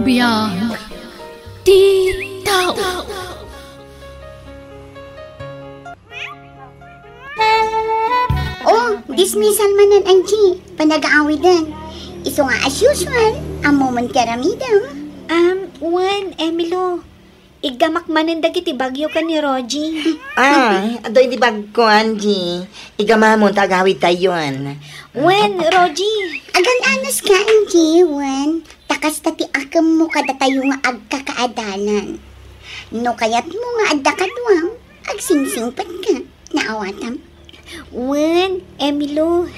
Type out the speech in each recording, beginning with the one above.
Biyag ti tao. Oh, dismissal manan Angie. Panag-aawidan. Iso nga as usual, ang moment karamidam. Juan, Emilo. Igamak manan dagiti bagyo ka ni Rogie. Adoy di bag ko, Angie. Igamamon tagawid tayon. Juan, Rogie. Agan-anas ka, Angie, Juan. Takas tati akam mo kada tayo nga agkakaadalan. No kayat mo nga adda kadwang, agsingsingpat ka. Naawatam. Juan, Emilo.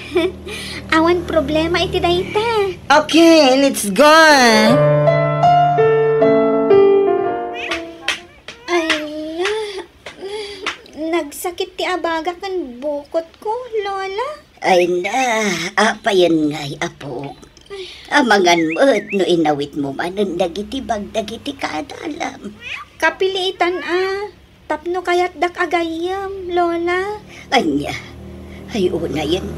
Awan problema iti dayta. Okay, let's go. Nagsakit ti abaga kan bukot ko, Lola. Ay na, apayan nga'y apo. Amangan mo't no inawit mo manan dagiti bagdagiti kaadalam. Kapilitan tapno kayat dak agayam, Lola. Anya, ay una yan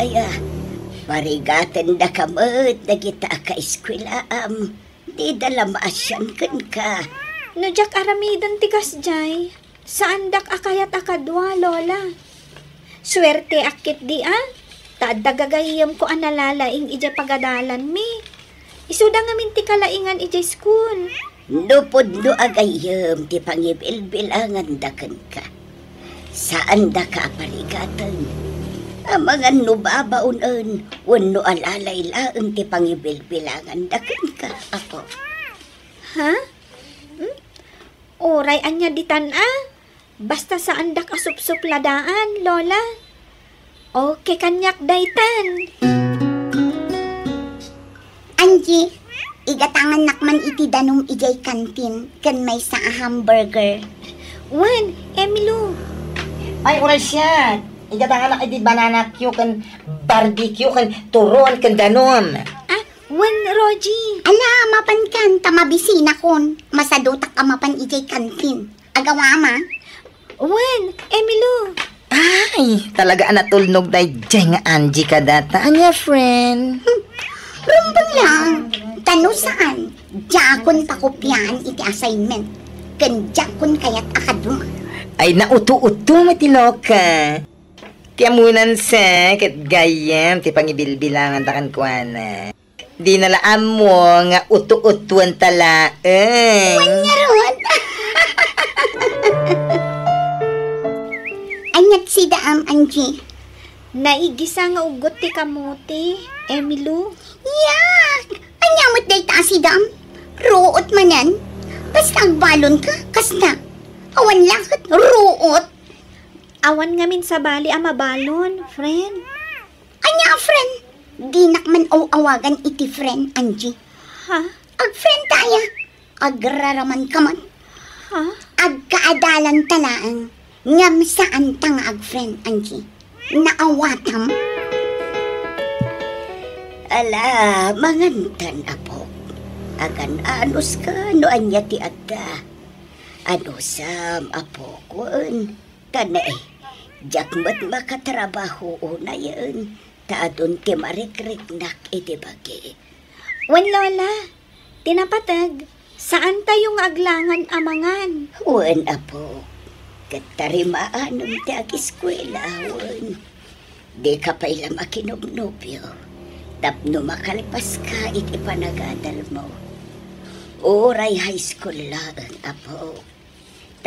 Marigatan da ka mo't dagita ka eskwilaam. Di dala maasyan kan ka. No jak aramidan tigas jay. Saan dak akayat akadwa, Lola? Swerte akit di Tadagagayam ko analalaing ija pagadalan mi. Isuda nga minti kalaingan ija school. Nupod no agayam ti pangibilbilangan dakan ka. Saan da ka parigatan? Amangan no babaunan, wano alalay laang ti pangibilbilangan dakan ka, ako. Ha? Oray anya ditan Basta saan dak asup-sup ladaan, Lola. Okay kanyak daytan. Angie, igatangan nakman iti danum ijay kantin kan may sa hamburger. Juan, Emilo. Ay, oras yan. Igatangan na di banana Q kan barbecue kan turon kan danom. Juan, Rogie. Ala, mapan kan, tamabisina kon. Masadotak ka mapan ijay kantin. Agawama. Juan, Emilo. Ay, talaga natulnog na dyan nga Angie ka data. Anya, friend? Rumbang lang. Tano saan? Jakon pakopyan iti assignment. Kan jakon kayat akaduma. Ay, nauto-uto matiloka. Tiyamunan sa kat gayam, ti pangibilbilangan takan kuana. Di nalaan mo nga uto-utuan talaan. Wanyaron! Anyat si daam, Angie. Naigisa nga ugot ti kamuti, Emilo. Yak! Anyamot day ta si daam. Ruot manan. Basta agbalon ka, kasta. Awan lakot, ruot. Awan nga min sa bali mabalon, friend. Anya, friend. Di nakman awagan iti friend, Angie. Ha? Ag-friend tayo. Agraraman ka man. Ha? Agkaadalan talaan. Ngam saan tang ag-friend, Angie. Naawatam. Ala, mangantan apo. Agan anos ka no anya ti adda. Ano sam apo kun. Kana jakmat makatrabaho una yan. Taadon ti marikrik-nak iti bagi. Wan, Lola. Tinapatag. Saan tayong aglangan amangan? Wan apo. Katarimaan ng ti ag-eskwela, wan. Di ka pa ila makinubnubyo. Tapno makalipas ka iti panagadal mo. Oray high school lang, apo.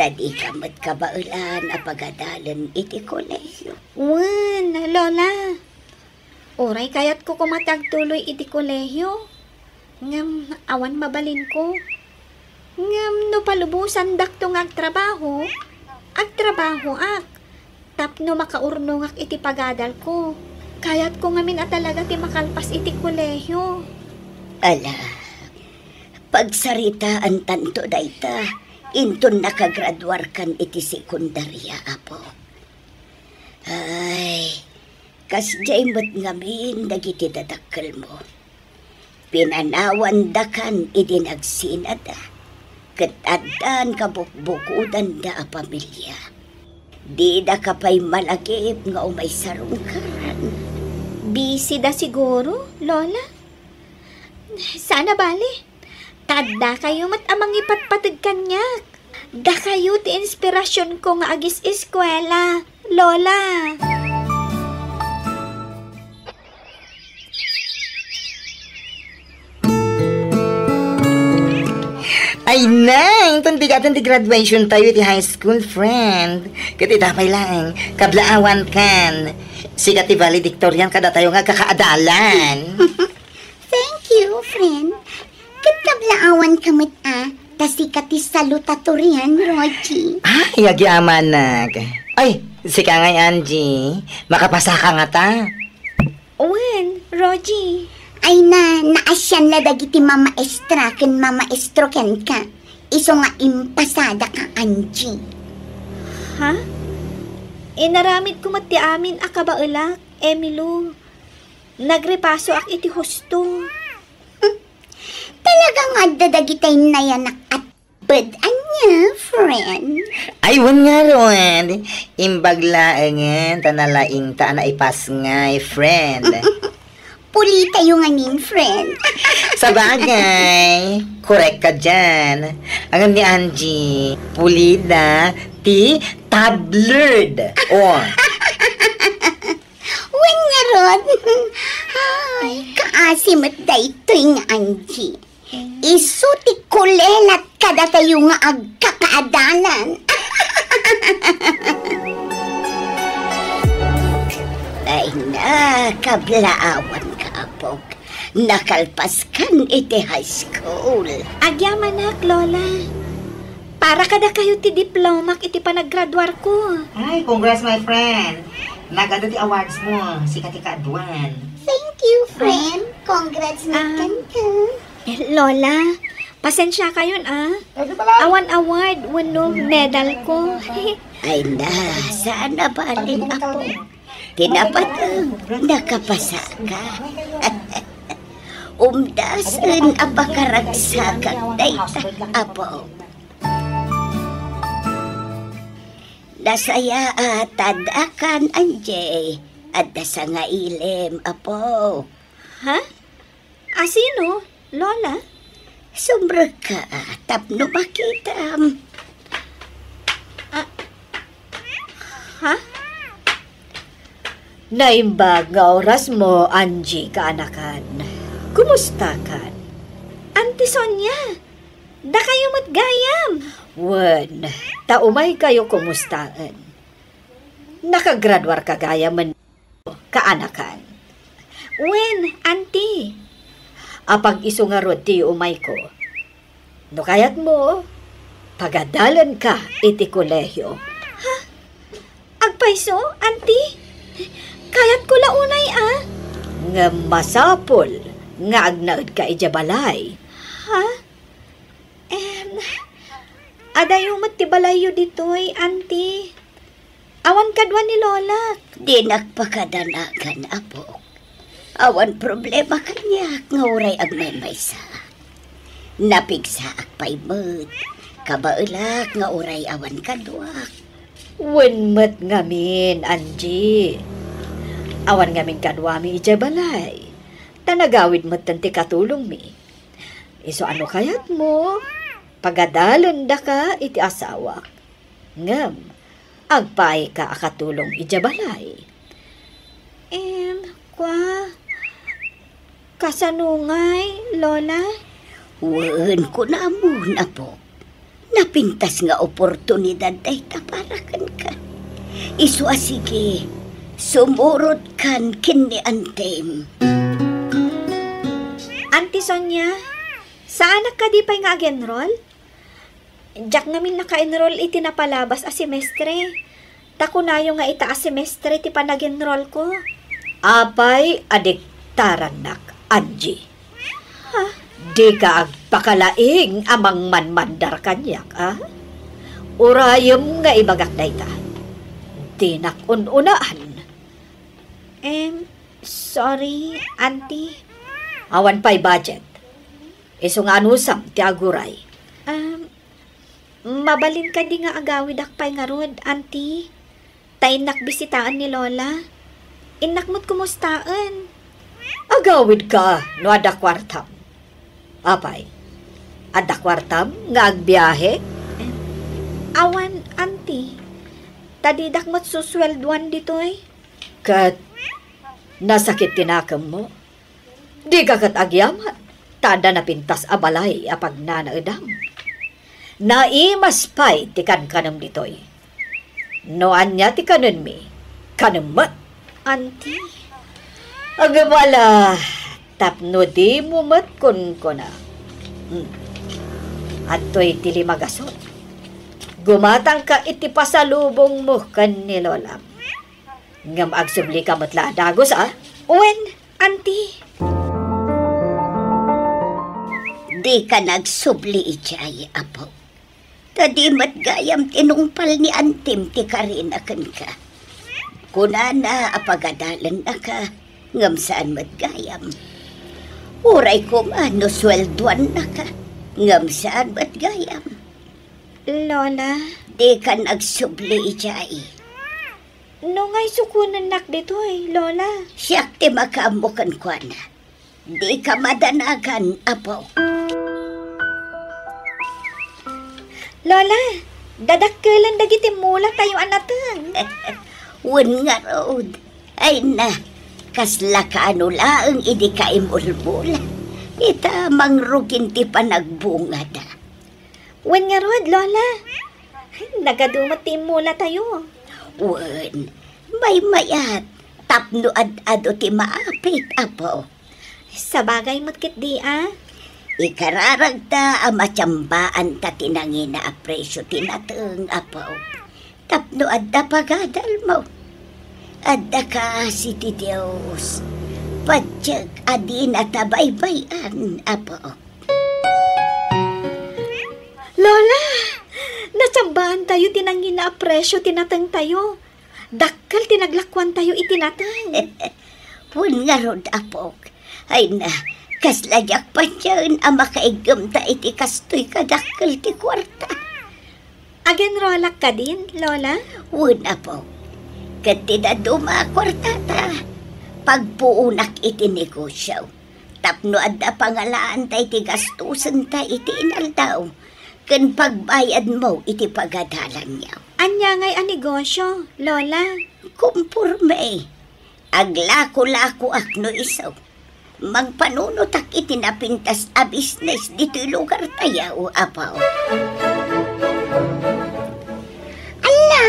Tadi ka magkabaulan a pagadalan iti kolehyo. Wan, Lola. Oray kayat ko kumatagtuloy iti kolehyo. Ngam, awan mabalin ko. Ngam, no palubusan daktong agtrabaho. Agtrabaho tapno makaurnong iti pagadal ko. Kayat ko ngamin talaga ti makalpas iti kolehyo. Ala, pagsaritaan tanto dayta, inton nakagraduar kan iti sekundarya, apo. Ay, kasjay mo't ngamin dagiti dadakkel mo. Pinanawan da kan iti nagsinada. Katadan kabukbukudan da a pamilya. Di da kapay malagip nga umay sarungkaran. Busy da siguro, Lola? Sana bali. Tada kayo mat amang ipatpatid kanyak. Da kayo ti inspirasyon ko nga agis eskwela, Lola. Ay, nang! Tanti graduation tayo ti high school, friend. Kati tapay lang, kablaawan kan. Sikat ti valedictorian kada tayo nga kakaadalan. Thank you, friend. Katablaan kamit tasikat ti salutatorian, Roji. Ay, agyaman nag. Ay, sika ngay, Angie. Makapasa ka nga ta. When, Roji? Ay naasyan la dagiti mamaestra ken mamaestro ken ka. Iso nga impasada ka, Angie. Ha? Inaramid ko mat ti amin akabaelak, Emilo. Nagrepaso ak iti husto. Talagang adda dagitay nayanak at bad-an niya, friend. Ay, wan nga ron. Imbaglaangan, tanalaing ta na ipas ngay, friend. Puli tayo nga nin, friend. Sa bagay, correct ka dyan. Ang ni Angie, pulida, ti tabloid. Oh. Wen nga ron. Ay, kaasim at daytoy nga, Angie. Isu ti kulelat kada tayo nga agkakaadalan. Ay na, kablaawan ka, Apog. Nakalpas kan iti high school. Agyamanak, Lola. Para kada kayo ti diplomak iti panaggraduar ko. Ay, congrats, my friend. Naganda ti awards mo, sikat ti kaadwan. Thank you, friend. Congrats na ka. Lola, pasensya kayo Awan award, wano medal ko. Ay na, sana balin ako. Tinapatang nakapasa ka. Umdasan apakaragsagang dayta, Apo. Nasaya tadakan, Anjay. At nasa nga ilim, Apo. Ha? Asino, Lola? Sumbra ka, tapno makita. Ha? Naimbag nga oras mo, Angie, kaanakan. Kumusta kan? Auntie Sonia, da kayo matgayam. Wen, taumay kayo kumustaan. Nakagraduar ka gaya man kaanakan. When, Auntie? Apag iso nga rod ti umay ko. No kayat mo, pagadalan ka iti kolehyo. Agpaiso, Auntie? Kayat ko launay Nga masapol, nga agnaud ka ijabalay. Ha? Adayo matibalayo ditoy, Auntie. Awan kadwa ni Lola. Di nagpakadanagan, Apo. Awan problema kanya, nga uray agmaymaysa. Napigsa akpay mood. Kabaulak nga uray awan kadwak. Wenmet ngamin, Angie. Awan ngamin kadwami ijabalay. Tanagawid mo tanti katulong mi. Iso ano kayat mo? Pagadalan da ka iti asawa. Ngam, agpay ka akatulong ijabalay. Kasanungay, Lola? Wen ko na muna po. Napintas nga oportunidad ay taparakan ka. Isu asige, sumurot kan kini antem. Auntie Sonia, saan ka di pa'y nga ag-enroll? Diyak ngamin naka-enroll iti napalabas a semestre. Takunayo nga ita a semestre ti pa nag-enroll ko. Apay adiktaran nak, Angie. Ha? Di ka agpakalaing amang manmandar kanyak, Urayom nga ibagak na ita. Di nakununaan. Sorry, Auntie. Awan pa'y budget. Iso nga anusam ti aguray. Mabalin ka di nga agawid akpay nga rod, Auntie. Tay nakbisitaan ni Lola. Inakmot kumustaan. Agawid ka, no ada kwartam. Apay, Adda kwartam nga agbiyahe? Awan, auntie. Tadidak mo't suswelduan dito eh. Kat nasakit tinakam mo. Di ka kat agyamat. Tada na pintas abalay apag nanaedam. Naimas pa'y tikan kanam ditoy. Noan niya ti kanon mi. Kanamat. Auntie. Agabala. Tapno di mo mat kun ko na. At to'y tili magasot. Gumatang ka iti pasalubong mo kan ni Lolam. Ngam agsubli ka matla dagos Wen, auntie. Di ka nagsubli ijay, apo. Tadi matgayam tinungpal ni Antim ti Karina kan ka. Kunana apagadalan na ka, ngam saan matgayam. Uray ko mano swelduan na ka, ngam saan matgayam. Lola, Di ka nagsubli ijay. no ngay sukunan nak dito eh, Lola. Siyak ti makamukan ko na. Di ka madanagan, apo. Lola, dadakkelan dagiti mula tayo anatang. Wen nga road. Ay na, kasla ka ano laang idi ka imulbula. Ita mangrugin ti panagbunga da. Wen nga rod, Lola. Nagadumot ti mula tayo. Wen, may mayat. Tapno ad-ado ti maapit, apo. Sa bagay mo't kit di Ikararagta ang matyambaan ta tinangin na apresyo tinateng, apo. Tapno adda pagadal mo. Adda ka si ti Diyos. Padyag adin at nabaybayan, apo. Lola, natsambahan tayo tinangin na presyo tinatang tayo. Dakkal tinaglakwan tayo itinatang. Pun nga rod, apo. Ay na, kaslayak pa dyan ang makaigam ta iti kastoy kadakkel ti kwarta. Again rolak ka din, Lola? Wun, apo. Katida duma kwarta ta. Pagpuunak iti negosyo. Tapno adda pangalaan ta iti gastusan ta iti inaldaw. Kan pagbayad mo iti pagadalan niya. Anya ngay ang negosyo, Lola? Kumpurme. Aglako-lako akno isaw. Magpanunotak iti napintas a business dito lugar tayo, apaw. Ala,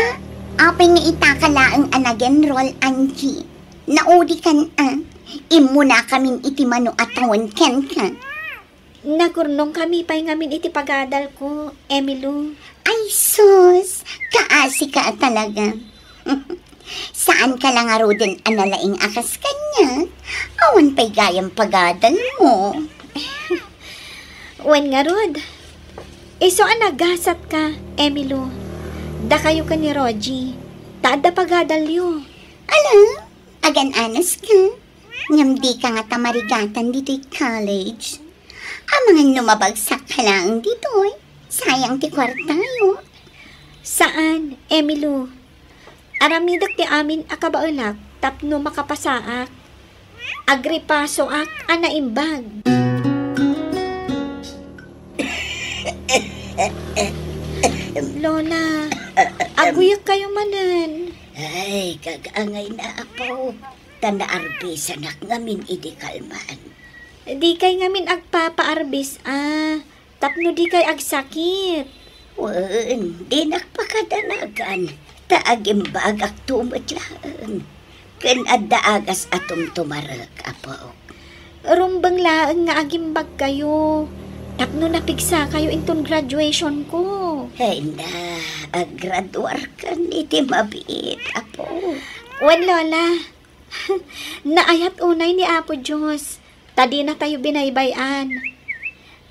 apay nga itakalaang anagen roll, Angie. Naudi kan imo na kamin iti mano atawan ken ka. Nagurnong kami pa'y ngamin iti pagadal ko, Emilu. Ay sus, kaasi ka talaga. Saan ka lang aro din analaing akas kanya? Awan pa'y gayang pagadal mo. Wen nga rod. Iso ang nagasat ka, Emilu. Da kayo ka ni Rogie. Taada pagadal yo. Alam, agan-anas ka. Ngam di ka nga tamarigatan dito'y college. Ang mga numabagsak ka lang dito eh. Sayang ti kwartayo. Saan, Emilu? Aramidak ti amin akabaulak, tapno makapasaak. Agripaso ak, anaimbag. Lola, aguyak kayo manan. Ay, kagangay na, apaw. Tanaarbisan ak ngamin idi kalman. Di kay ngamin agpapaarbis, tapno di kay agsakit. Wen, di nakpakadanagan. Taagimbag ak tumatlaan. Ken adda agas atom tumarag, apaw. Rumbang laang nga agimbag kayo. Tapno napigsa kayo inton graduation ko. Ay na, aggraduar ka iti mabiit, apo. Wen, Lola. Naayat unay ni Apo Diyos. Tadi na tayo binaybayan.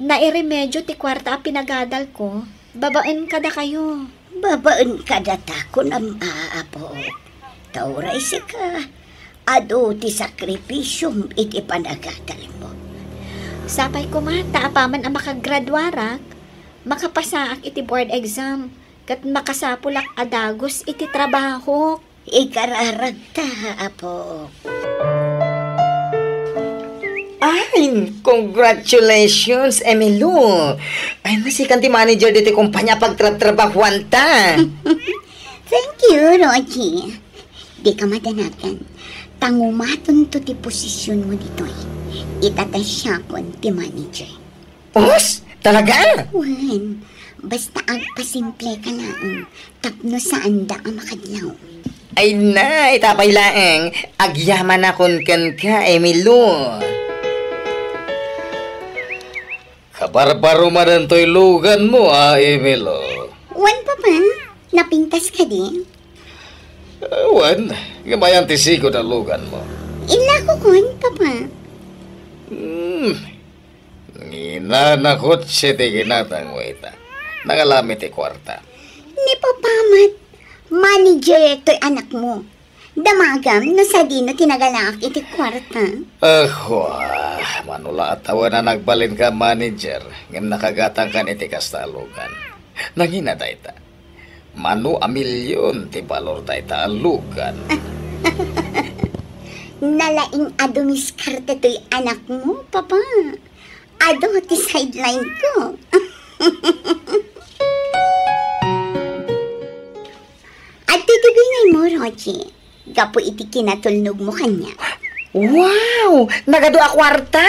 Nairemedyo ti kwarta a pinagadal ko. Babaan kada kayo. Babaan kadata ko ng aapo. Tauray si ka. Ado ti sakripisyum iti panagadal mo. Sapay ko mata apaman ang makagraduarak. Makapasaak iti board exam. Kat makasapulak adagos iti trabaho. Ikararagta, apo. Ay, congratulations, Emilio. Ay, masikan ti manager dito kumpanya pagtrabahuan ta. Thank you, Roji. Di ka madanagan. Tangumaton to ti posisyon mo dito eh. Itatasyakon ti manager. Os, talaga? Wan, basta agpasimple ka lang. Tapno saan da ang makadlaw. Ay na, itapay laeng. Agyaman akon kan ka, Emilio. Kabarbaro man to'y lugan mo, Emilio. Wan pa ba? Napintas ka din? Wan, gamayan tisigo na lugan mo. Ila ko kon, papa. Nginanakot siya ti ginatang wita. Nangalamit ti kwarta. Ni papamat. Manager to'y anak mo. Damagam no sa dino tinagalak iti kwarta. Manula atawa na nagbalin ka manager. Ngam nakagatang kan iti kastalugan. Nangina dayta. Manu a milyon ti balor dayta alugan. Nalaing ado miskarte to'y anak mo, papa. Ado ti sideline ko. At titibingay mo, Roji. Gapo iti kinatulnog mo kanya. Wow, nagado a kwarta.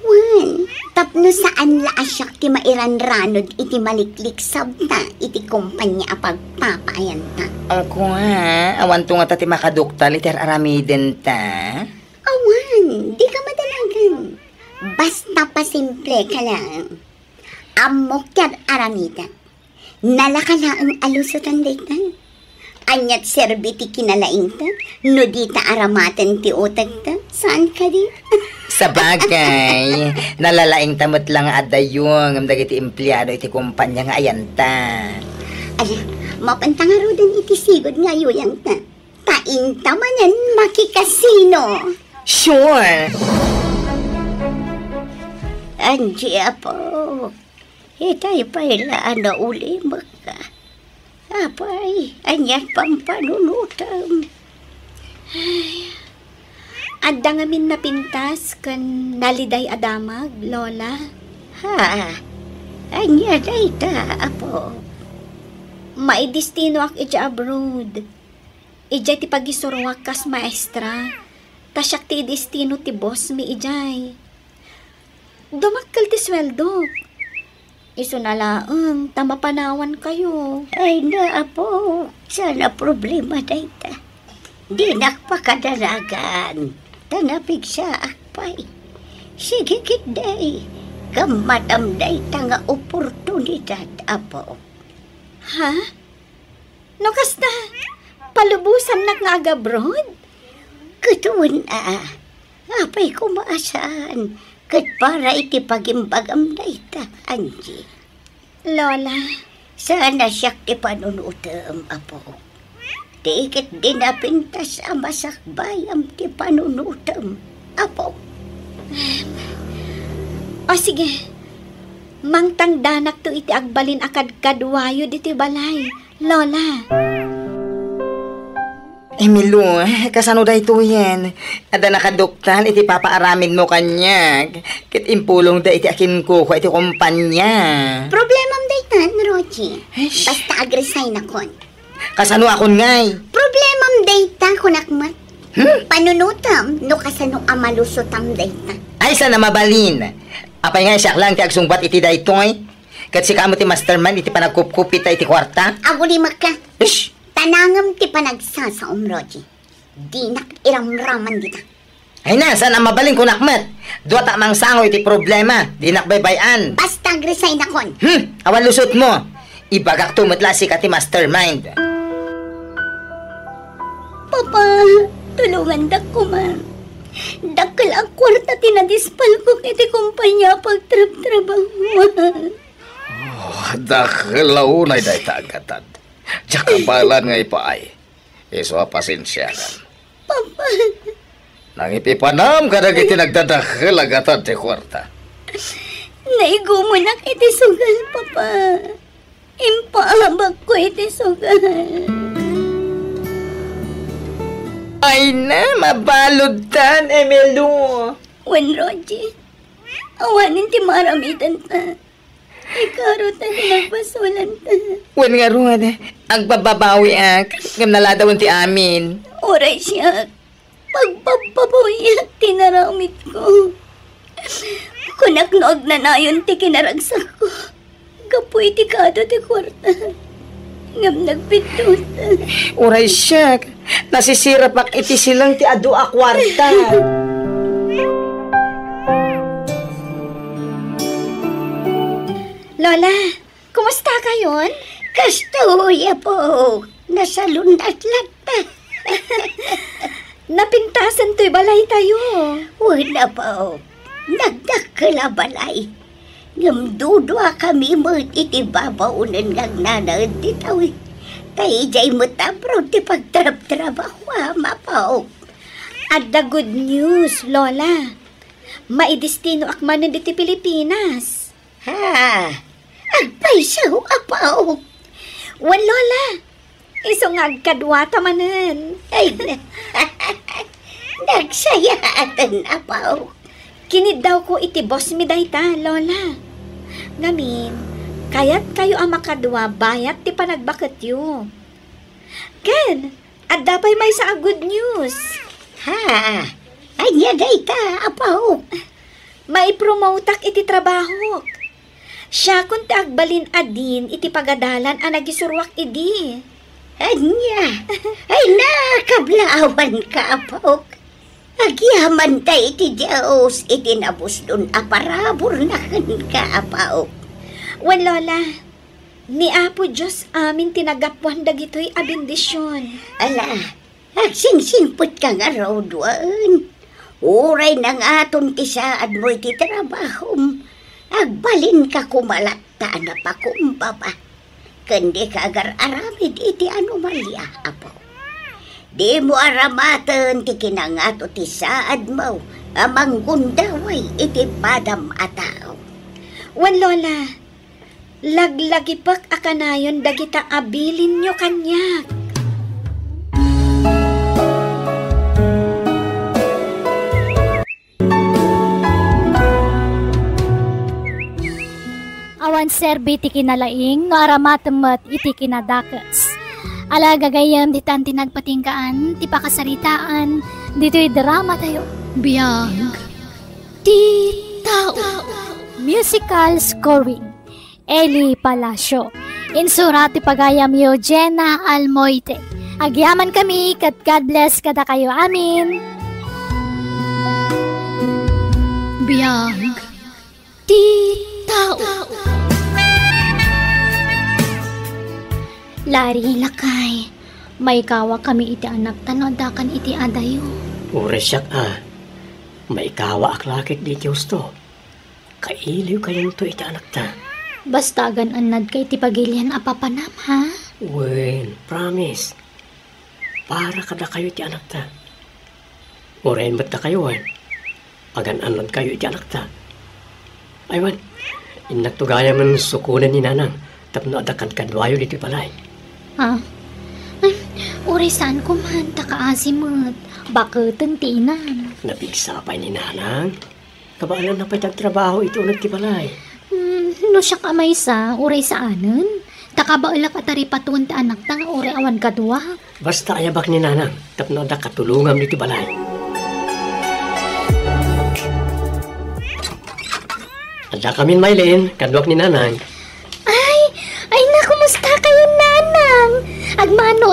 Wan, tapno saan la asyak ti mairanranod iti maliklik sabta iti kumpanya apagpapayan ta. Ako awan to nga tati makadukta liter aramiden ta. Awan, di ka madalagan. Basta pasimple ka lang. Amok yan aramida. Nalakala ang alusutan dita. Anyat serbiti kinalaing ta. No di ta aramatan ti utag ta. Saan ka di? Sa bagay, nalalaing tamot lang adayong ang dagiti empleyado iti kumpanya nga ayan ta. Ala, mapantangaro din iti sigod nga yuyang ta. Tain tamanan makikasino. Sure. Anji apo, itay pailaan na uli maka. Apay, anyat pampanunutam. Adda ngamin napintas kan naliday adamag, Lola. Ha, anyat ay ta, apo. Maidistino ak ija abroad. Ijay ti pagisuruak kas maestra. Tasyak ti destino ti boss mi ijay. Dumakkel ti sweldo. Iso na laang, tamapanawan kayo. Ay na, apo, sana problema day ta. Di nakpakadalagan. Tanapig sa akpay. Sige kitday. Kamatam day ta nga oportunidad, apo. Ha? No kasta, palubusan na nga agabroad? Kutuon apay kumaasaan. Kat para iti pagimbagam day ta, Anji. Lola, Sana siyak ti panunutam, apo. Di ikit din napintas ang masakbayam ti panunutam, apo. o sige. Mangtang danak to iti agbalin akad kadwayo diti balay. Lola. Emilio, kasano da ito yan? Ada nakaduktan, iti papaaramin mo kanya. Kit impulong da iti akin ko, iti kumpanya. Problemam daytan, Roji. Eish. Basta agresign akon. Kasano akon ngay? Problemam dayta kunakmat. Panunutam, no kasano amalusutam dayta. Ay, sana mabalin. Apay nga siya lang ti agsungbat iti da ito ay. Kat si kamo ti masterman, iti panagkupkupit iti kwarta. Ako di maka. Ish! Tanangam ti panagsasaom, Roji. Di nak iramraman dita. Ay na, sana mabalin ko nakmat. Dua ta mang sango iti problema, di nakbaybayan. Basta agresign akon. Awan lusot mo. Ibagak tumutla si kati mastermind. Papa, tulungan dak ko man. Dakal ang kwarta tinadispal ko iti kumpanya pagtrabahuan. Dakilaunay day tagatan. Jakabalan nga ipaay. Iso pasensyahan. Papa, Nangipipanam ka na iti nagdadakil agatan ti kwarta. naigumanak iti sugal, Papa. Impaabag ko iti sugal. Ay na, mabalod tan, Emilio. Wen Roji, awanin ti maramitan ta. Ikaro ta nagpasulan ta. Wen nga ron, ang bababawi ngam naladawan ti amin. Oray siya, pagpapabuyak tinaramit ko. Kunaknog na nayon ti kinaragsak ko. Kapoy ti kado ti kwarta. Ngam nagpindot. Uray siya, nasisirapak iti silang ti adu a kwarta. Lola, kumusta kayon? Kastuya po. Nasa lundat-lat ta. Napintasan to'y balay tayo. Wala po. Nagdakala balay. Ngamdudwa kami mo iti babaunan ng nanad ditaw. Tay jay mo tapro ti pagtrab-trabaho mapaw. At the good news, Lola. Maidestino akmanan diti Pilipinas. Ha? Agpaisaw apaw. Wan, Lola. Iso nga agkadwata manan. Ay, nagsaya atan apaw. Kinid daw ko iti boss mi dayta, Lola. Ngamin, kayat kayo ang makadwa bayat ti panagbakat yu. Ken, at dapay may sa good news. Ha? Anya dayta apaw. Maipromotak iti trabaho. Siya kun ti agbalin adin iti pagadalan ang nagisurwak idi. Anya? Ay nakablaawan ka apaw. Agyaman tayo iti Diyos, itinabos dun aparabor na ka apaw. Wan, Lola, ni Apo Diyos amin tinagapwan dagitoy abindisyon. Ala, agsingsingput ka nga raw duwan. Uray na nga aton tisaad mo iti trabahom. Agbalin ka kumalata na pakumbaba. Kundi ka agar-aramid iti anomalya, apaw. Di mo aramatan ti kinangato ti saad mo, amang gundaway iti padam ataw. Wan, Lola, laglagipak akanayon dagita abilin nyo kanyak. Awan serbi ti kinalaing no aramatemet iti kinadakas. Ala gagayam di tan tinagpatingkaan, ti pakasaritaan, dito'y drama tayo. Biyag ti tao. Musical scoring, Eli Palacio. Insurat ti pagayam yo, Jenna Almoite. Agyaman kami, kat God bless kada kayo amin. Biyag ti tao. Lari lakay, may kawa kami iti anak tanodakan iti adayo. Uresyak may kawa aklakit di Diyos to. Kailiw kayong to iti anak ta. Basta gananad kay ti pagilian apapanam, ha? Wen, promise. Para kada kayo iti anak ta. Urayin ba't ta kayo, wen? Pagananad kayo iti anak ta. Ay, wen, inagtugaya man sukunan ni nanang. Tapno adakan kadwayo dito palay. Ha? Ay, uri saan ko man, takaasimot. Bakitang tinan. Napigsapay ni nanang. Kabaalan na pa'y tagtrabaho ito nagtipalay. No siya kamay sa, uri saanan. Takabaulak at aripatuan ta anak ta, uri awan kadwa. Basta ayabak ni nanang. Tapno ada katulungam dito balay. Ada kamin maylin, kadwak ni nanang. Ay nakumusta kayo, nanang? Agmano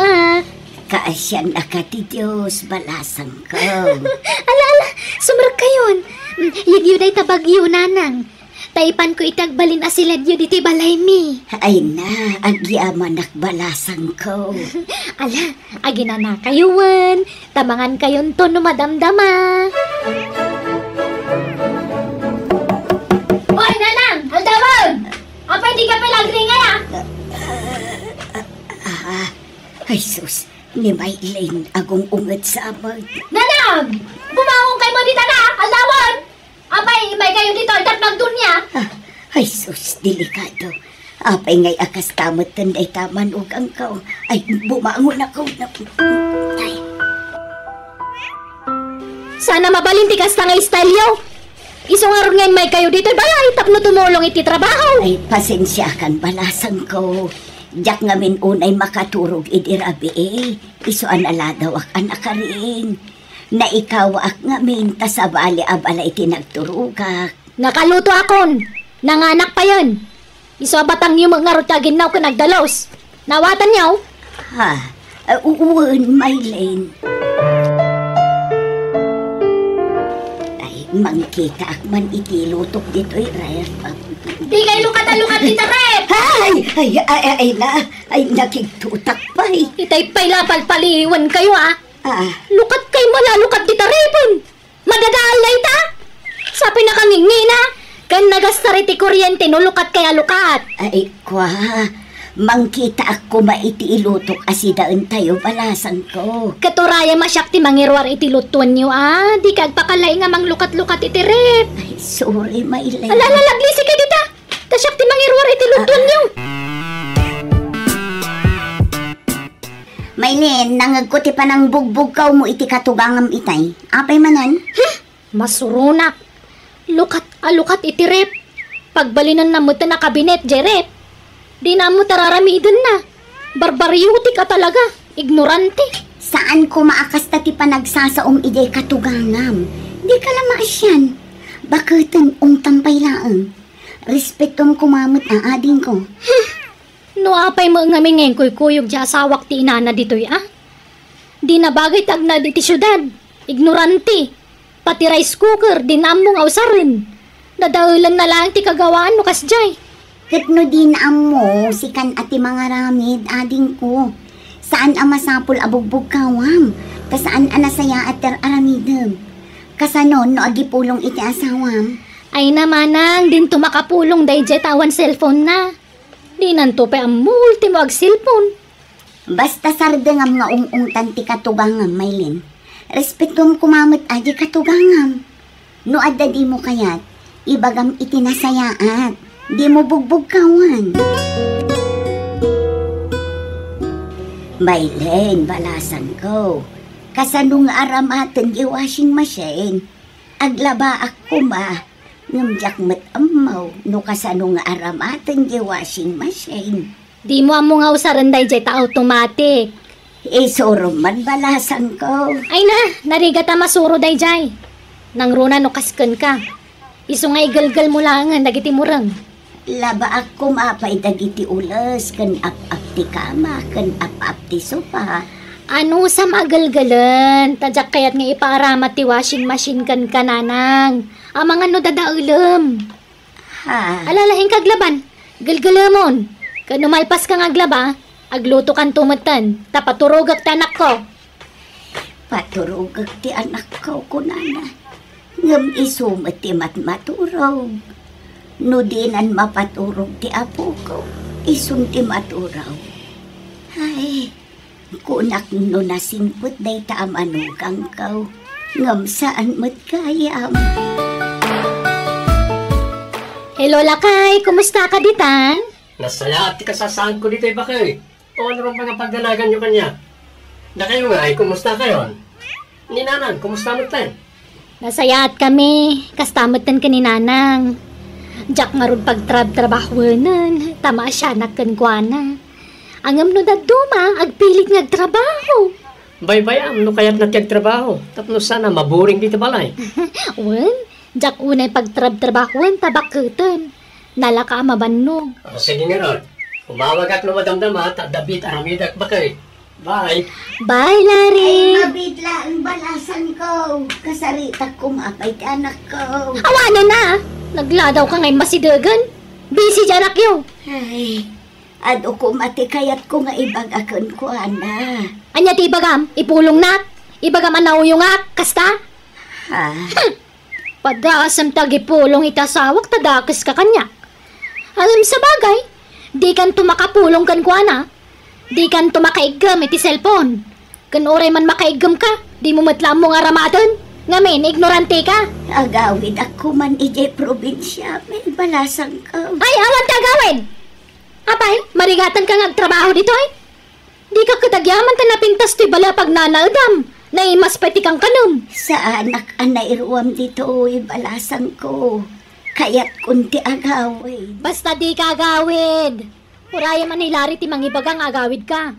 Kaasyan na ka ti Diyos, balasang ko. Ala, sumrag kayon. Yagyo day tabagyo, nanang. Taipan ko itagbalin asiladyo diti balay mi. Ay na, agyaman balasang ko. Ala, agina na kayuan. Tamangan kayon to no madamdama. Hoy, nanang! Aldawag! Apay di ka palagri nga ya? Ay sus, ni Maylin agong unget sa amag. Nanang! Bumawong kay mo dito na! Aldawag! Apay, may kayo dito at magdunya. Ay sus, delikado. Apay ngay akas kamot tanday taman ugang ka. Ay, bumangon ako. Ay. Sana mabalinti ka sa nga style yaw. Iso nga ron ngayon may kayo dito, balay, tapno tumulong iti trabaho. Ay, pasensya kan balasan ko. Diyak ngamin unay makaturog idirabi Iso an aladawak anak ka rin. Na ikaw ak ngamin, tasabali abala iti nagturugak. Nakaluto akon. Nanganak pa yun. Iso batang yung mga rutagin na ako nagdalos. Nawatan yaw. Ha? Uwan, Maylene. Ay, mangkita ak man iti lutok dito'y ref. Di kayo lukat-lukat kita, Rep! Ay, nakigtutak pa Itay pa'y lapal-paliwan kayo, Lukat kayo malalukat kita, Repon! Madadaalay ta! Sa pinakangingi na, kan nagastariti kuryente no lukat kaya lukat. Ay, kwa, mangkita ako maiti ilutok asidaan tayo balasan ko. Katuraya masyak ti mangirwar iti lutuan nyo, Di kagpakalay nga mang lukat-lukat iti, Rep. Ay, sorry, Maylene. Alalaglisi ka dita! Tasyak ti mangirwar iti lutuan nyo. Maylene, nangagkuti pa ng bugbog kaw mo iti katugangam itay. Apay manan? Masurunak. Lukat iti, Rep. Pagbalinan na mo ta na kabinet, Rep. Di na mo tararamidin na. Barbaryutik ka talaga. Ignorante. Saan ko maakasta ti panagsasaom ide katugangam? Di ka lamaas yan. Bakatan tampay laang. Respetom kumamot ang ading ko. No apay mo nga mingeng kuyog di asawak ti inana dito'y, Di na bagay tag na di ti syudad. Ignorante. Pati rice cooker, di na mong awsarin. Dadaulan na lang ti kagawaan no kasjay. Kat no din mo, sikan ati mga ramid, ading ko. Saan ang masapul abugbog kawam? Kasaan ang nasaya at aramidem? Kasanon no agipulong iti asawam? Ay namanang, din tumakapulong dayjay tawan cellphone na. Di nanto pa ang multi mo ag cellphone. Basta sardengam nga ung-ungtan ti katugangam, Maylene. Respetom kumamot adi katugangam. No adda di mo kayat, ibagam itinasayaat. Di mo bugbog kawan. Maylene, balasan ko. Kasanong aramatan di washing machine. Aglaba ako ma. Ngamjak met amaw, no kasanong aramatan di washing machine. Di mo amo nga usaran dayjay ta automatic. Isuro man balasan ko. Ay na, nariga ta masuro dayjay. Nang runa no kasken ka. Iso nga igalgal mo lang nga dagiti murang. Laba ako mapay dagiti ulas, kan ap-ap ti kama, kan ap-ap ti sopa. Ano sa magalgalan? Tadyak kayat nga ipaaramat ti washing machine kan kananang. Amang ano dadaulam. Ha? Alalahin kaglaban. Galgalamon. Kano malpas ka ngaglaba, agluto kan tumatan. Tapaturogak ti anak ko. Paturogak ti anak ko, kunana. Ngam isumat ti matmaturog. No dinan mapaturog ti apo ko. Isun ti maturaw. Ay, kunak no nasimput day ta amanugang kaw. Ngam saan mo't kayam. Hello, Lakay. Kumusta ka, ditan? Nasaya at kasasaan ko dito ba kayo? O ano rin mga pagdalagan nyo kanya? Na kayo nga, kumusta kayo? Ni Nanang, kumusta mo tayo? Nasayat kami. Kastamatan ka ni Nanang. Diyak nga rin pagtrab-trabahuanan. Tama siya nakangguana. Angam no na duma, agpilit nagtrabaho. Bay-bayam, no kaya't nagtrabaho. Tapos sana maburing dito balay. Wen? Diyak unay pagtrab-trabahuan, tabakutan. Nala ka mabannog. Sige nga ron. Umawag at lumadamdama at David aramidak ba kayo? Bye! Bye, Larry! Ay, mabidla ang balasan ko. Kasarita ko mapay ti anak ko. Awanan na! Nagladaw ka ngayon masidagan. Busy dyan akyo. Ay, ado ko mati kayat ko nga ibagakan ko, ana. Anya ti ibagam, ipulong nak. Ibagam anaw yung ak, kasta? Ha? Padasam tagipulong itasawak, tadakas ka kanya. Alam sa bagay, di kan tumakapulong kan ko, ana. Di kan tumakaigam iti cellphone. Kan oray man makaigam ka, di mo matlam mo nga ramadan. Ngamin, ignorante ka. Agawid ako man ije probinsya, may balasan ko. Ay, awan tagawin! Apay, marigatan ka ngagtrabaho dito ay. Di ka katagyaman ta napintas ti bala pag nanaudam. Naimas pa ti kang kanum. Sa anak anay ruwam dito ibalasan ko. Kaya't kunti agawid. Basta di ka agawid. Uraya man ilari ti mangibagang agawid ka.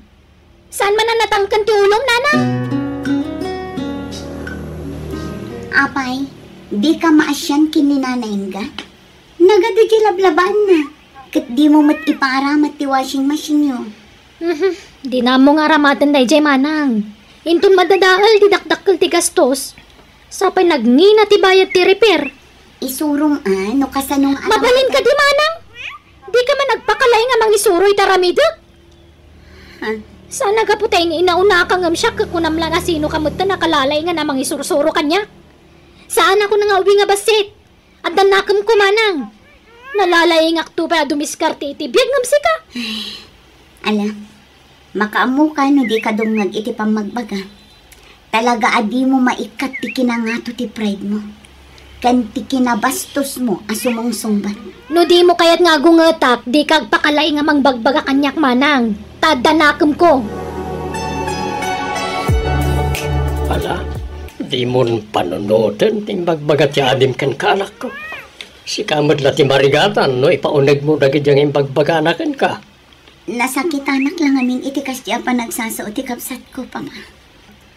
Saan man na natangkan ti ulong, nanang? Apay, di ka maasyan kininanayin ka? Nagado di lablaban na. Kat di mo mat iparamat ti washing machine yo. Di na mo nga ramatan day jay manang. Intun madadaal ti dakdakkel ti gastos. Sapay nagngina ti bayad ti repair. Isurong no kasanong Mabalin ka di manang. Di ka man nagpakalay nga mang isuroy taramida. Sana ka putay ni inauna kang siya kakunamla na sino kamut na nakalalay nga namang isursuro kanya. Saan ako nang uwi nga basit? At danakam ko manang. Nalalay nga akto pa dumiskarte iti biyag ngam sika. Ala, makaamu ka no di ka dungag iti pamagbaga. Talaga adi mo maikat ti kinangato ti pride mo. Kan ti kinabastos mo asumong sumbat. No di mo kayat nga gungetak, di kag pakalay nga mangbagbaga kanyak manang. Tadanakam ko. Ala, di mo panunutan ting bagbagat ya adim kan kaanak ko. Si kamad la ti marigatan, no ipaunag mo dagid yung imbagbaganakan ka. Nasakit anak lang amin iti kasya pa nagsasao ti kapsat ko pa ma.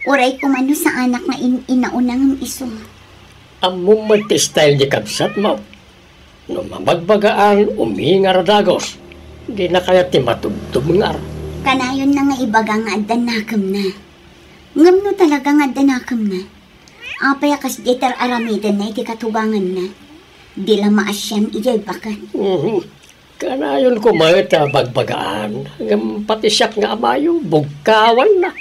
Uray ko mano sa anak nga inaunang iso. Among magti-style di kapsat mo. No mamagbagaan, umingar dagos. Di na kaya ti matubtub ngar. Kanayon na nga ibaga nga adanakam na. Ngam no talaga nga adanakam na. Apay kas jeter aramidan na iti katugangan na. Di lang maasyan ijay bakan. Kanayon ko mayta bagbagaan. Hanggang pati siyak nga amayo, bugkawan na.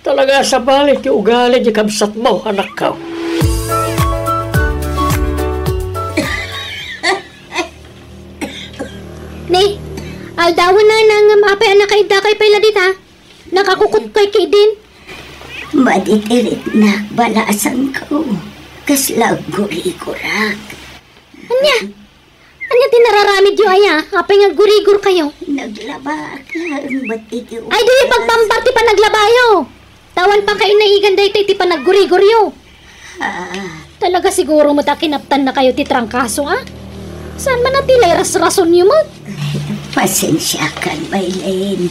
Talaga sa balik, yung ugali di kamsat mo, anak ka. Ni, aldawan na nang mapay anak kay dakay pala dita. Nakakukot kay kidin. Maditirit na balasan ko. Kaslag guri-gurak. Anya tinararamid yu aya, apay nga gurigur kayo. Naglaba ka, ba't iti Ay di pagpamparti pa naglabayo. Tawan pa kayo naigan dahi ti pa naggurigur yu. Talaga siguro mo ta kinaptan na kayo ti trangkaso Saan man natilay ras-rason yu mo? Pasensya kan, Maylene.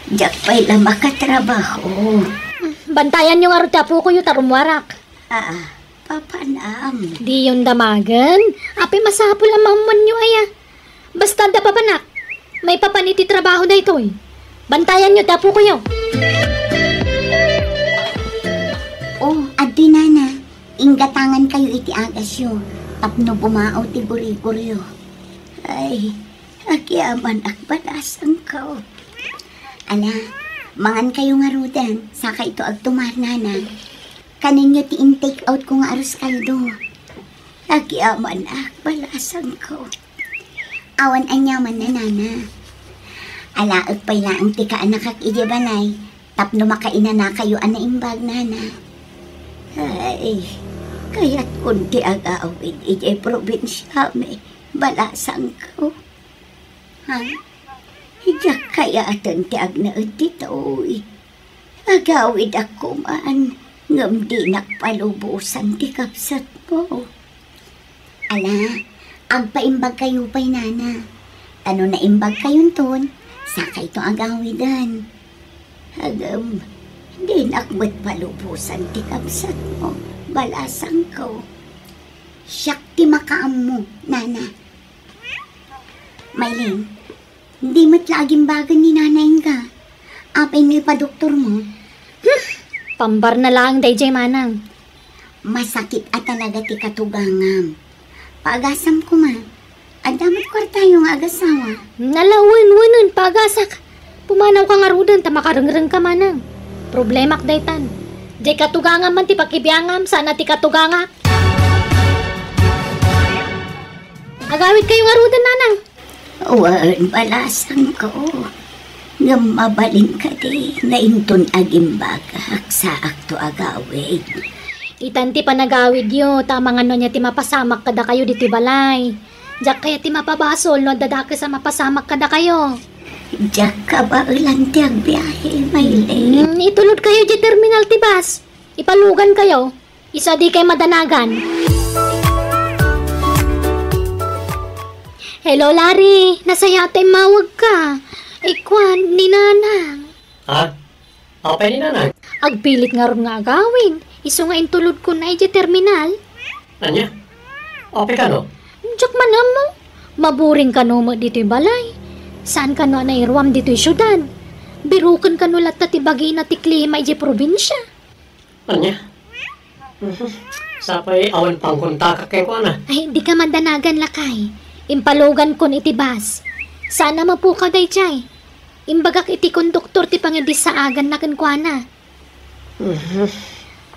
Diyak pa'y lang makatrabaho. Bantayan yung arutapo ko yu tarumwarak. Papanam. Di yun damagan. Api masapul ang mamuan nyo aya. Basta da papanak. May papaniti trabaho da ito Bantayan nyo tapo ko yun. Adi nana. Inggatangan kayo iti agas yo. Tapno bumao ti guri-guryo. Ay, agyaman akbalasan ko. Ala, mangan kayo nga rudan. Saka ito agtumar nana. Kaninyo ti in-take out ko nga aros kaldo. Agyaman akbalasan ko. Awan anyaman na nana. Alaag pa'y laang ti ka anak idibanay. Tapno makaina na kayo anaimbag nana. Ay, kaya't kunti agawin ijay probinsya may balasan ko. Iyak kaya atan ti agnaad dito. Agawid ako man. Ngam di nakpalubusan ti kapsat mo. Ala, agpaimbag kayo pa'y nana. Ano na imbag kayon ton, saka ito agawidan. Hagam, di nakmat palubusan ti kapsat mo. Balasang ko. Siyak ti makaam mo, nana. Maylene, hindi mo't laging bagan ni nanay ka. Apay mo pa doktor mo. Pambar na lang day jay manang. Masakit at talaga ti katugangam. Paagasam ko ma. Adamat kwarta yung agasawa. Nalawan-wanan pagasak. Pumanaw ka nga rudan ta makarengreng ka manang. Problemak daytan. Jay katugangam man ti pakibiyangam sana ti katuganga. Agawid kayo nga rudan nanang. Wan balasan ko. Ngam mabalin ka di na inton agimbagak sa akto agawid. Itanti pa nagawid yo, tamang ano niya ti mapasamak kada kayo di ti balay. Diyak kaya ti mapabasol no dadake sa mapasamak kada kayo. Diyak ka ba ulan ti agbiyahe, Maylene? Itulod kayo di terminal ti bus. Ipalugan kayo. Isa di kay madanagan. Hello, Larry. Nasaya tayo mawag ka. Ikwan, ni Nanang. Ha? Apa ni Nanang? Agpilit nga ron nga agawin. Iso nga intulod ko na terminal. Anya? Apa ka no? Diyak man mo. Maburing ka no mo dito'y balay. Saan ka no na irwam dito'y syudad? Birukan ka no latta ti bagay na ti klima iti probinsya. Anya? Sapay awan pang kontak kay ko na. Ay, di ka mandanagan lakay. Impalugan kon iti bas. Sana mapuka day chay. Imbagak iti konduktor ti pangidis sa agan na kenkwana.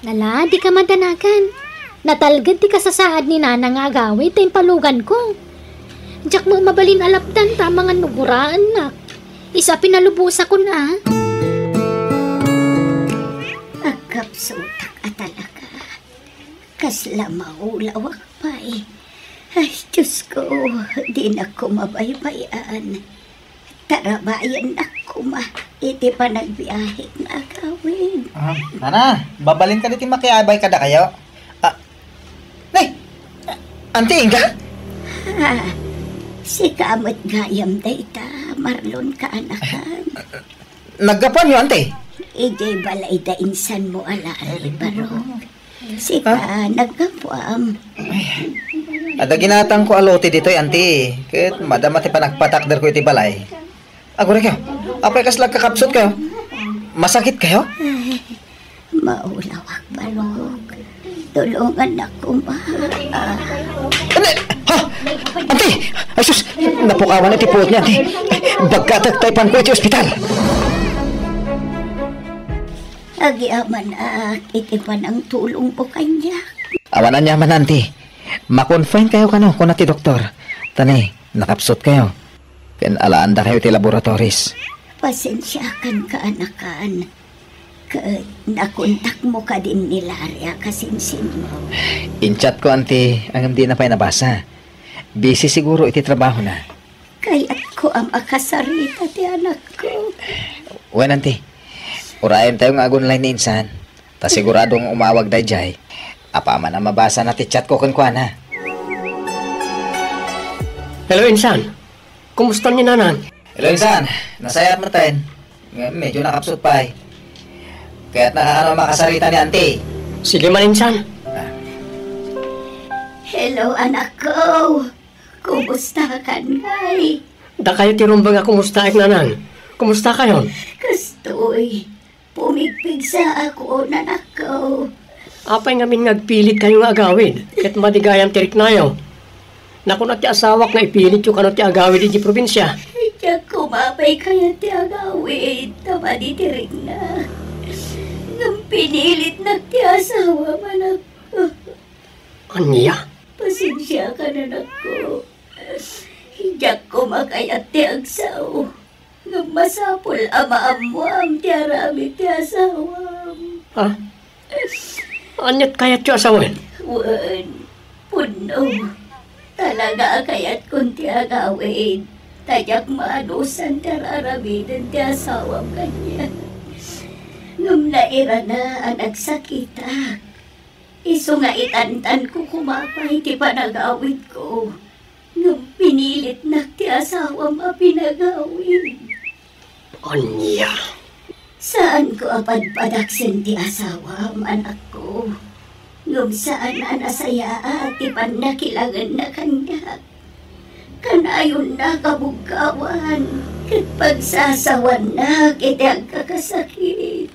Nala, di ka mandanagan. Natalgad ti kasasaad ni Nana nga agawit ti impalugan ko. Diyak mo mabalin alapdan ta mga nuguraan na. Isa pinalubusa ko na. Agkapsutak at talaga. Kasla maulawak pa eh. Ay, Diyos ko, di na ko mabaybayan. Tarabayan na ko iti pa nagbiyahe na gawin. Nana, babalin ka dito makiabay kada kayo. Auntie Inga? Si kamot gayam dayta, Marlon ka anakan. Naggapan niyo, auntie? Ijay balay da insan mo alari, barok. Si ka, naggapuam. Ada ginatang ko alote dito, auntie. Kahit madamati pa nagpatakder ko iti balay. Agore kayo, apay kaslag kakapsot kayo? Masakit kayo? Ay, maulawak, barok. Tulungan ako, ma. Ha? Auntie! Ay sus! Napukawan na tipot niya, auntie. Bagkatagtaypan ko iti ospital. Agiaman iti pa ng tulong po kanya. Awanan niya man, auntie. Ma-confine kayo kano kung nati doktor. Tani, nakapsot kayo. Kanalaan da kayo ti laboratories. Pasensyakan ka, anakan. Nakontak mo ka din ni Laria kasinsin mo. Inchat ko, auntie, ang hindi na pa'y nabasa. Busy siguro iti trabaho na. Kaya't ko ang makasarita ti anak ko. Wen, auntie, urayan tayo nga agon line ni insan. Ta siguradong umawag day jay. Apa man ang mabasa na ti chat ko kunkwana. Hello, Insan. Kumusta niyo, Nanan? Hello, insan. Nasayat mo tayo. Medyo nakapsot pa eh. Kaya't nakakano makasarita ni auntie. Sige man, Insan. Hello, anak ko. Kumusta ka, Nay? Da kayo tirumbang nga kumusta ek, Nanan? Kumusta kayo? Kastoy. Pumigpig sa ako, nanak ko. Apay ngamin ngagpilit kayo nga agawid. Ket madigayam tirik nayo. Naku na ti asawak nga ipilit yung kano ti agawid iti probinsya. Diyak kumapay kaya ti agawid. Tama di tirik na. Nang pinilit na ti asawa, manak ko. Anya? Pasensya ka, nanak ko. Diyak kumakayat ti agsaw. Nang masapol ama-amuam ti arami ti asawam. Ha? Anyat kayat yung asawan? Wan, puno. Talaga kayat kung ti agawid. Tayak maanusan ti aramidan ti asawam kanya. Nung naira na ang nagsakita. Iso nga itantan ko kumapay ti panagawid ko. Nung pinilit na ti asawam a pinagawid. Anya? Saan ko apadpadaksin ti asawam, anak ko? Nung saan na nasaya at ipan nakilangan na kanya. Kanayon na kabugkawan, kat pagsasawan na kitang kakasakit.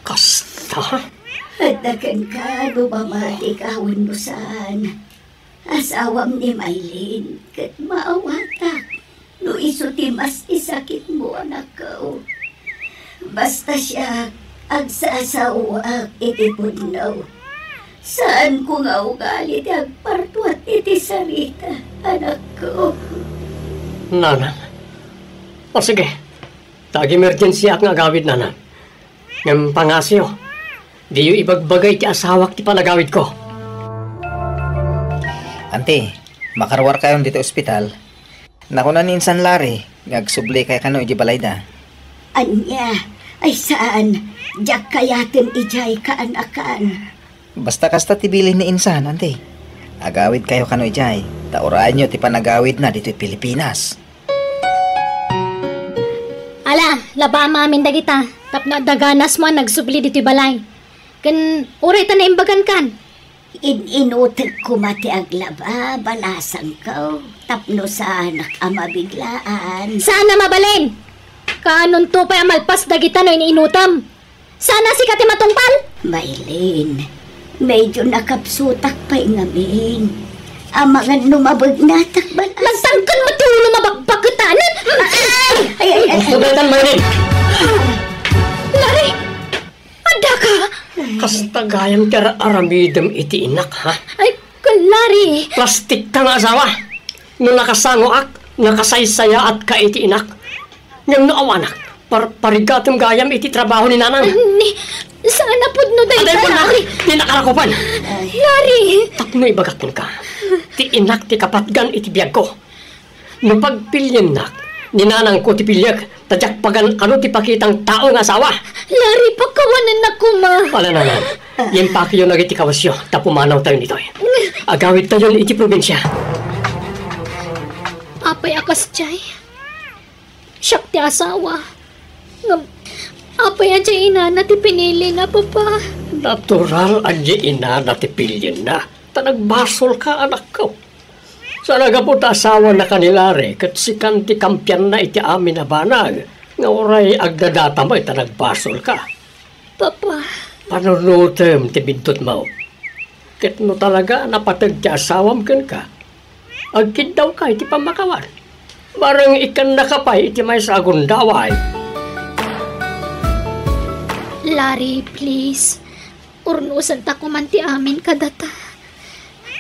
Kasta? At nakan ka, lumamati kahon mo saan. Asawam ni Maylin, kat maawatak. No iso ti mas isakit mo, anak ko. Basta siya ang sasawa iti punaw. Saan ko nga ugali ti agparto at iti sarita, anak ko. Nanan? O sige, tag-emergency ak nga agawid, Nanan. Ngam pangasyo, di yung ibagbagay ti asawak ti panagawid ko. Auntie, makarwar kayo dito ospital. Naku na ni insan Larry, ngagsubli kay kano iji balay da. Anya, Ay saan? Diyak kayatin ijay kaanakan. Basta kasta tibilin ni insan, ante. Agawid kayo kano ijay. Tauraan nyo ti panagawid na dito Pilipinas. Ala, laba mamin dagita. Tapno daganas mo nagsubli dito balay. Kan uray ta na imbagan kan. Inutek ko mati aglaba, balasan ko. Tapno sa anak amabiglaan. Sana mabalin? Kanon to pa amalpas dagita no iniinutam. Sana si kati matungpal. Maylin, medyo nakapsutak pa'y ngamin. Amangan lumabag na takbalas. Magtangkan mo tulo lumabagpagkatanan. Ay. Magtangkan, Maylin! Lari, ada ka? Kasta gayam tira aramidem iti inak, ha? Ay, Lari. Plastik ka nga asawa. No nakasango ak, nakasaysaya at ka iti inak. Ngam naawanak, parigatom gayam iti trabaho ni nanang. Saan na pud no day Aday po na, di nakarakupan. Lari. Tapno ibagatin ka. Ti inak ti kapatgan iti biyag ko. No pagpilyan nak, ninanang ko ti pilyag, tadyak pagan ano ti pakitang tao nga asawa. Lari, pagkawanan na ko ma. Wala naman. Yan pa kayo nagiti kawasyo, tapumanaw tayo nito. Agawid tayo iti probinsya. Apay akas jay. Siyak ti asawa. Apay ajay ina na ti pinili na papa. Natural adya ina na ti pilyan na. Tanagbasol ka anak ko. Sa nagapot asawa na kanilare, kat si kanti kampyan na iti amin na banag. Nga oray agdadata mo, itanagbasol ka. Papa. Panunutem ti bintot mo. Kat no talaga napatag ti asawam kan ka. Agkid daw ka iti pamakawan. Barang ikan nakapay iti may sagundaway. Lari, please. Urnusan ta ko man ti amin kadata.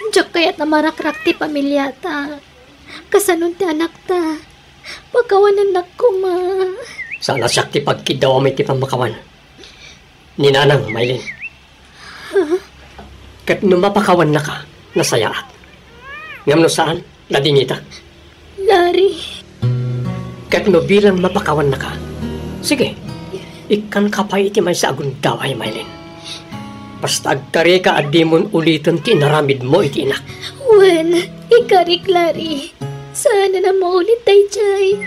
Diyak kaya't na marakrak ti pamilyata. Kasanon ti anak ta. Pagkawanan na ko, ma. Sana siyak ti pagkidaw may ti pamakawan. Ninanang, Maylin. Kat no mapakawan na ka, nasayaat. Ngam no saan, nadingita. Lari. Kat no bilang mapakawan na ka, sige, ikan kapay iti may sa agundaw ay Maylin. Basta agkari ka at di mon ulitin ti naramid mo iti inak. Wen, ikarik Lari. Sana na maulit tayo jay.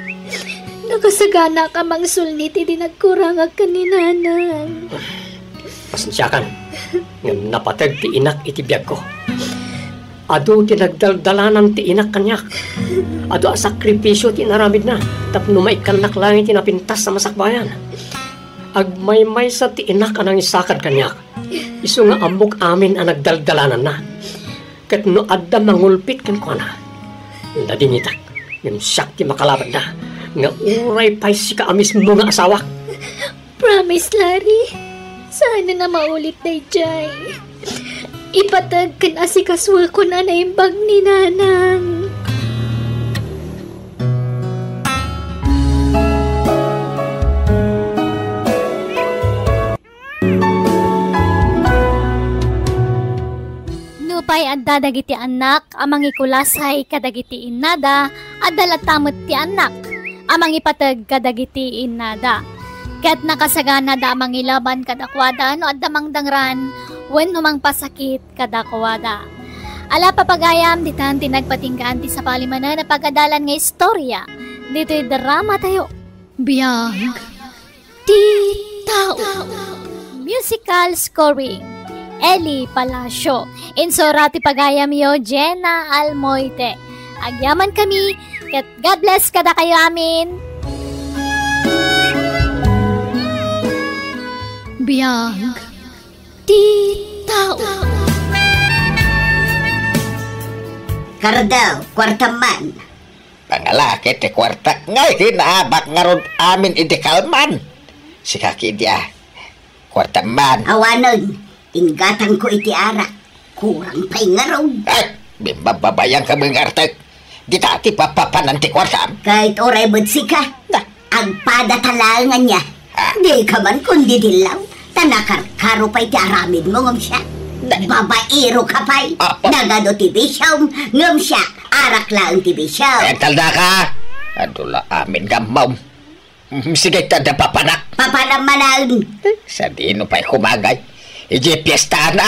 Nakasagana ka mang sulnit iti nagkurangag ka ni nanang. Pasensyakan, ngam napatag ti inak iti biyag ko. Ado ti nagdaldalanan ti inak kanyak. Ado a sakripisyo ti naramid na. Tapno maikanak lang iti napintas sa masakbayan. Agmaymay sa ti inak anang isakad kanyak. Isu nga amok amin ang nagdaldalanan na. Kat no adda mangulpit kan ko na. Nadingitak, yung siyak ti makalaban na. Nga uray pa'y si kaamis mo nga asawa. Promise, Lari. Sana na maulit na jay. Ipatag kan asikaswa ko na naimbag ni nanang. Nupay adda dagiti anak, amang ikulasay kadagiti inada, adda latamot ti anak, amang ipatag kadagiti inada. Kat nakasagana da amang ilaban kadakwada, no adda mangdangran, wen humang pasakit kadakwada. Ala papagayam, ditan tinagpatinggaan ti sa palimanan na pagadalan nga istorya. Dito'y drama tayo. Biyag ti tao. Musical scoring. Eli Palacio. Insora ti pagayam yo, Jenna Almoite. Agyaman kami, kat God bless kada kayo amin. Biyag ti tao. Kardaw, kwartaman. Pangalaki ti kwarta ngay kinaabak nga ron amin idikalman. Si kaki dia, kwartaman. Awanon, inggatang ko iti arak. Kurang pa'y nga ron. Ay, bimbababayang ka mga artek. Di tati papapanan ti kwartam. Kahit oray budsi ka, agpada talangan niya. Di ka man kundi dilaw. Tanakarkaro pa'y ti aramid mo ngam siya. Babairo ka pa'y. Nagado ti bisyom ngam siya. Arak lang ti bisyom. Ental na ka. Adula amin gamaw. Sige, tada papanak. Papanak manaon. Sa dino pa'y kumagay. Ije piyesta na.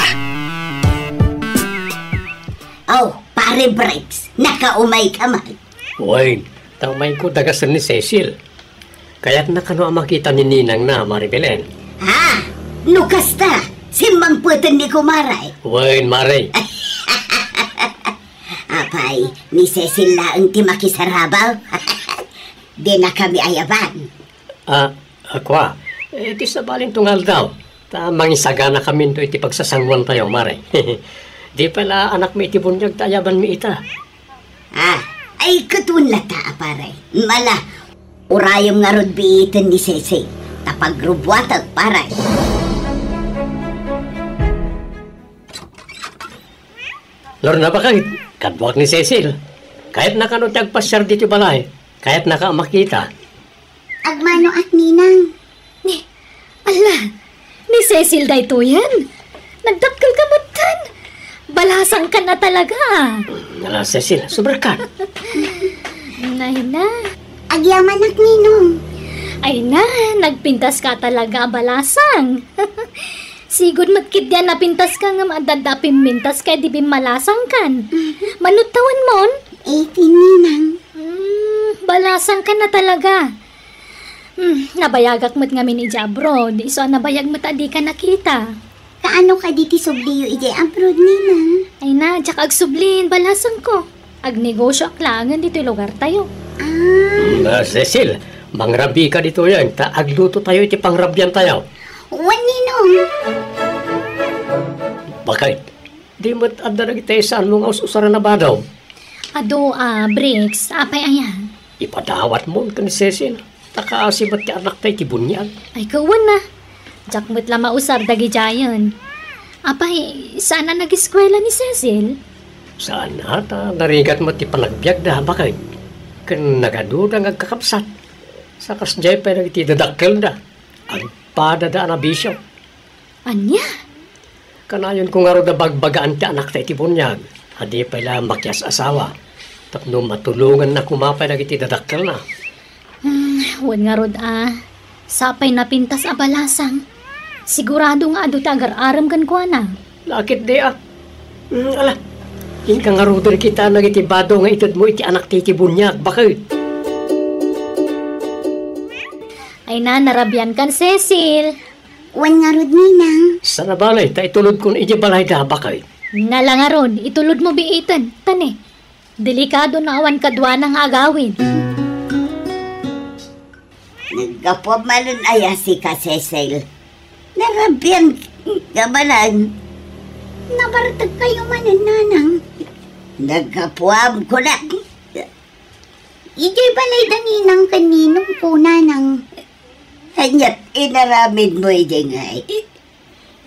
Oh, pare Breaks, nakaumay ka man. Wayne, tamay ko dagasan ni Cecil. Kaya't nakano ang makita ni Ninang na, Maribelen. Ha? Nukas ta, simbang putan ni Kumaray. Wayne, Maray. Apay, ni Cecil na ang timakisarabaw. Di na kami ayaban. Akwa, iti sa baling tungal daw. Tamang isagana kami ito iti pagsasangwan tayo, Maray. Di pala anak mi iti bunyag tayaban mi ita. Ay katunla ta, pare. Mala, urayom nga rod biitin ni Cecil. Tapagrubwatag, pare. Lorna ba kahit kadwak ni Cecil? Kahit nakanutag pasyar dito balay, kahit nakamakita. Agmano at Ninang. Ala, ni Cecil da ito yan. Nagdakkel ka matan. Balasang ka na talaga. Ala, Cecil, sobra ka. Ay na. Agyaman at Ninong. Ay na, nagpintas ka talaga balasang. Sigod matkid yan napintas ka nga madadapin mintas kaya di malasang kan. Manutawan mon? 18, Ninang. Balasang ka na talaga. Nabayagak mo't nga mini Jabro. Di so nabayag mo't adi ka nakita. Kaano ka diti subliyo iti abroad, Ninang? Ay na, tsak agsublin, balasang ko. Agnegosyo aklangan dito lugar tayo. Cecil, mangrabi ka dito yan. Agluto tayo iti pangrabyan tayo. Ninong. Bakit? Di mo't adda na kita saan mong usaran na ba daw? Ado, Bricks, apay ayan. Ipadawat mo ka ni Cecil. Takaasibat ti anak tayo ti bunyag. Ay, kawan na. Diyak mo't lang mausar dagi jayan. Apay, saan na nag-eskwela ni Cecil? Saan na? Narigat mo ti panagbiag da. Bakit? Kan nagaduda ng kakapsat. Sakas jay pa nagiti dadakkel da. Ang padada na bisyo. Anya? Kanayon ko nga ro da bagbagaan ti anak tayo ti bunyag. Hadi pala makyas asawa. Tapno matulungan na kumapay nagiti dadakkel na. Wan nga rod sapay na pintas abalasang. Sigurado nga ado tagar-aram kan ko na. Lakit di ala, hindi ka nga rod kita nagitibado nga itod mo iti anak ti bunyag. Bakit? Ay na, narabyan kan Cecil. Wan nga rod, Ninang. Sa nabalay, ta itulod kong iti balay da. Bakit? Nga lang nga rod, itulod mo biitan. Tane, delikado na awan kadwa ng agawin. Nagkapumalun ayasi ka, Cecil. Narabyan gamanan. Nabartag kayo manan, Nanang. Nagkapuam ko na. Ijay balay da Ninang kaninong po, Nanang. Hanyat inaramid mo ijay nga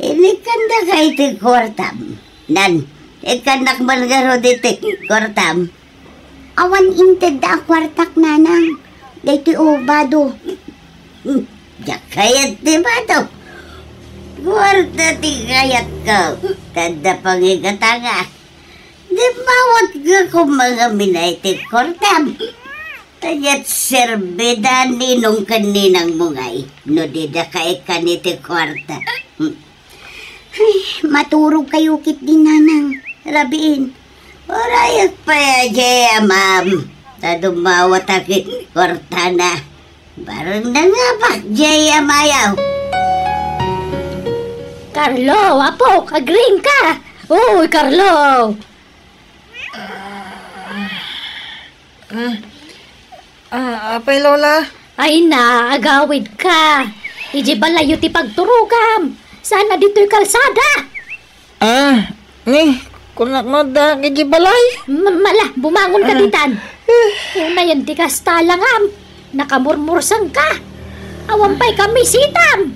inikanda ka iti kortam. Nan, ikanak malgaro diti kortam. Awan inted da kwartak, Nanang. Dito ubado. Kayat di ba ito? Kwarta ti kayat ko. Tanda pangigatanga. Di bawat ka kung mga minayti kortam. Tanyat serbeda ninong kaninang mungay. No di da kay kaniti kwarta. Maturog kayo kit din, Nanang. Rabiin. Orayak pa ya, ma'am. Tadumawat akit kortana. Barang nangapak jaya mayaw. Carlo, apo, kagring ka. Uy, Carlo. Apay, Lola? Ay na, agawid ka. Iji balayo ti pagturugam. Sana dito'y kalsada. Kunak mo da gibalay. Mala, bumangon ka titan. Una yan ti kastalangam. Nakamurmursang ka. Awampay kami sitam.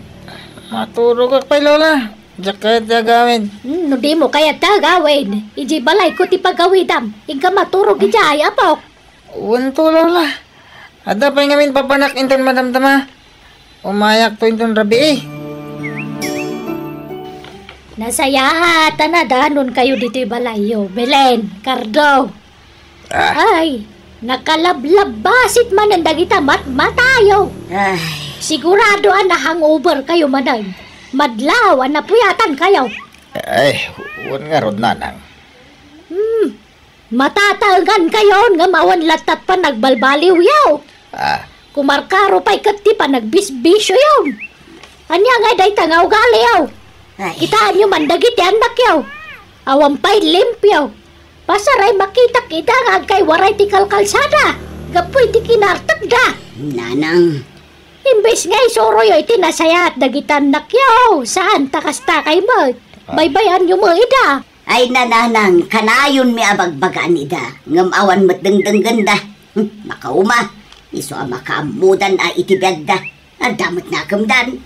Maturo ka pay, Lola. Diyak kaya gawin. No di mo kaya tagawin. Iji balay ko ti pagawidam. Ika maturog ijay, apok. Wanto, Lola. Ada pa ngamin papanak inton madamdama. Umayak to inton rabi Nasayahatan na danon kayo dito'y balayo. Belen, Cardo. Ay, Nakalablabasit man ang dagita matayo. Ay, Sigurado na hangover kayo manay. Madlaw na puyatan kayo. Ay, huwag nga ron, nanang. Matatangan kayo nga mawan latat pa nagbalbaliw yaw. Kumarkaro pa'y kati pa nagbisbisyo yaw. Anya nga day tangaw gali yaw. ay. Kitaan nyo man dagiti anak yaw. Awan pa'y limpyaw. Pasaray makita-kita nga kay waray tikal kalsada. Gapoy di kinartag da. Nanang, Imbes nga isuro yo iti nasaya at dagitan nakyaw. Saan takas takay mo? Baybayan nyo mo ida. ay nananang, kanayon mi abagbagaan ida. Ngam awan mo't dengdeng ganda. Makauma, iso makaamudan a itibiyag da. Ang damot na kamdan.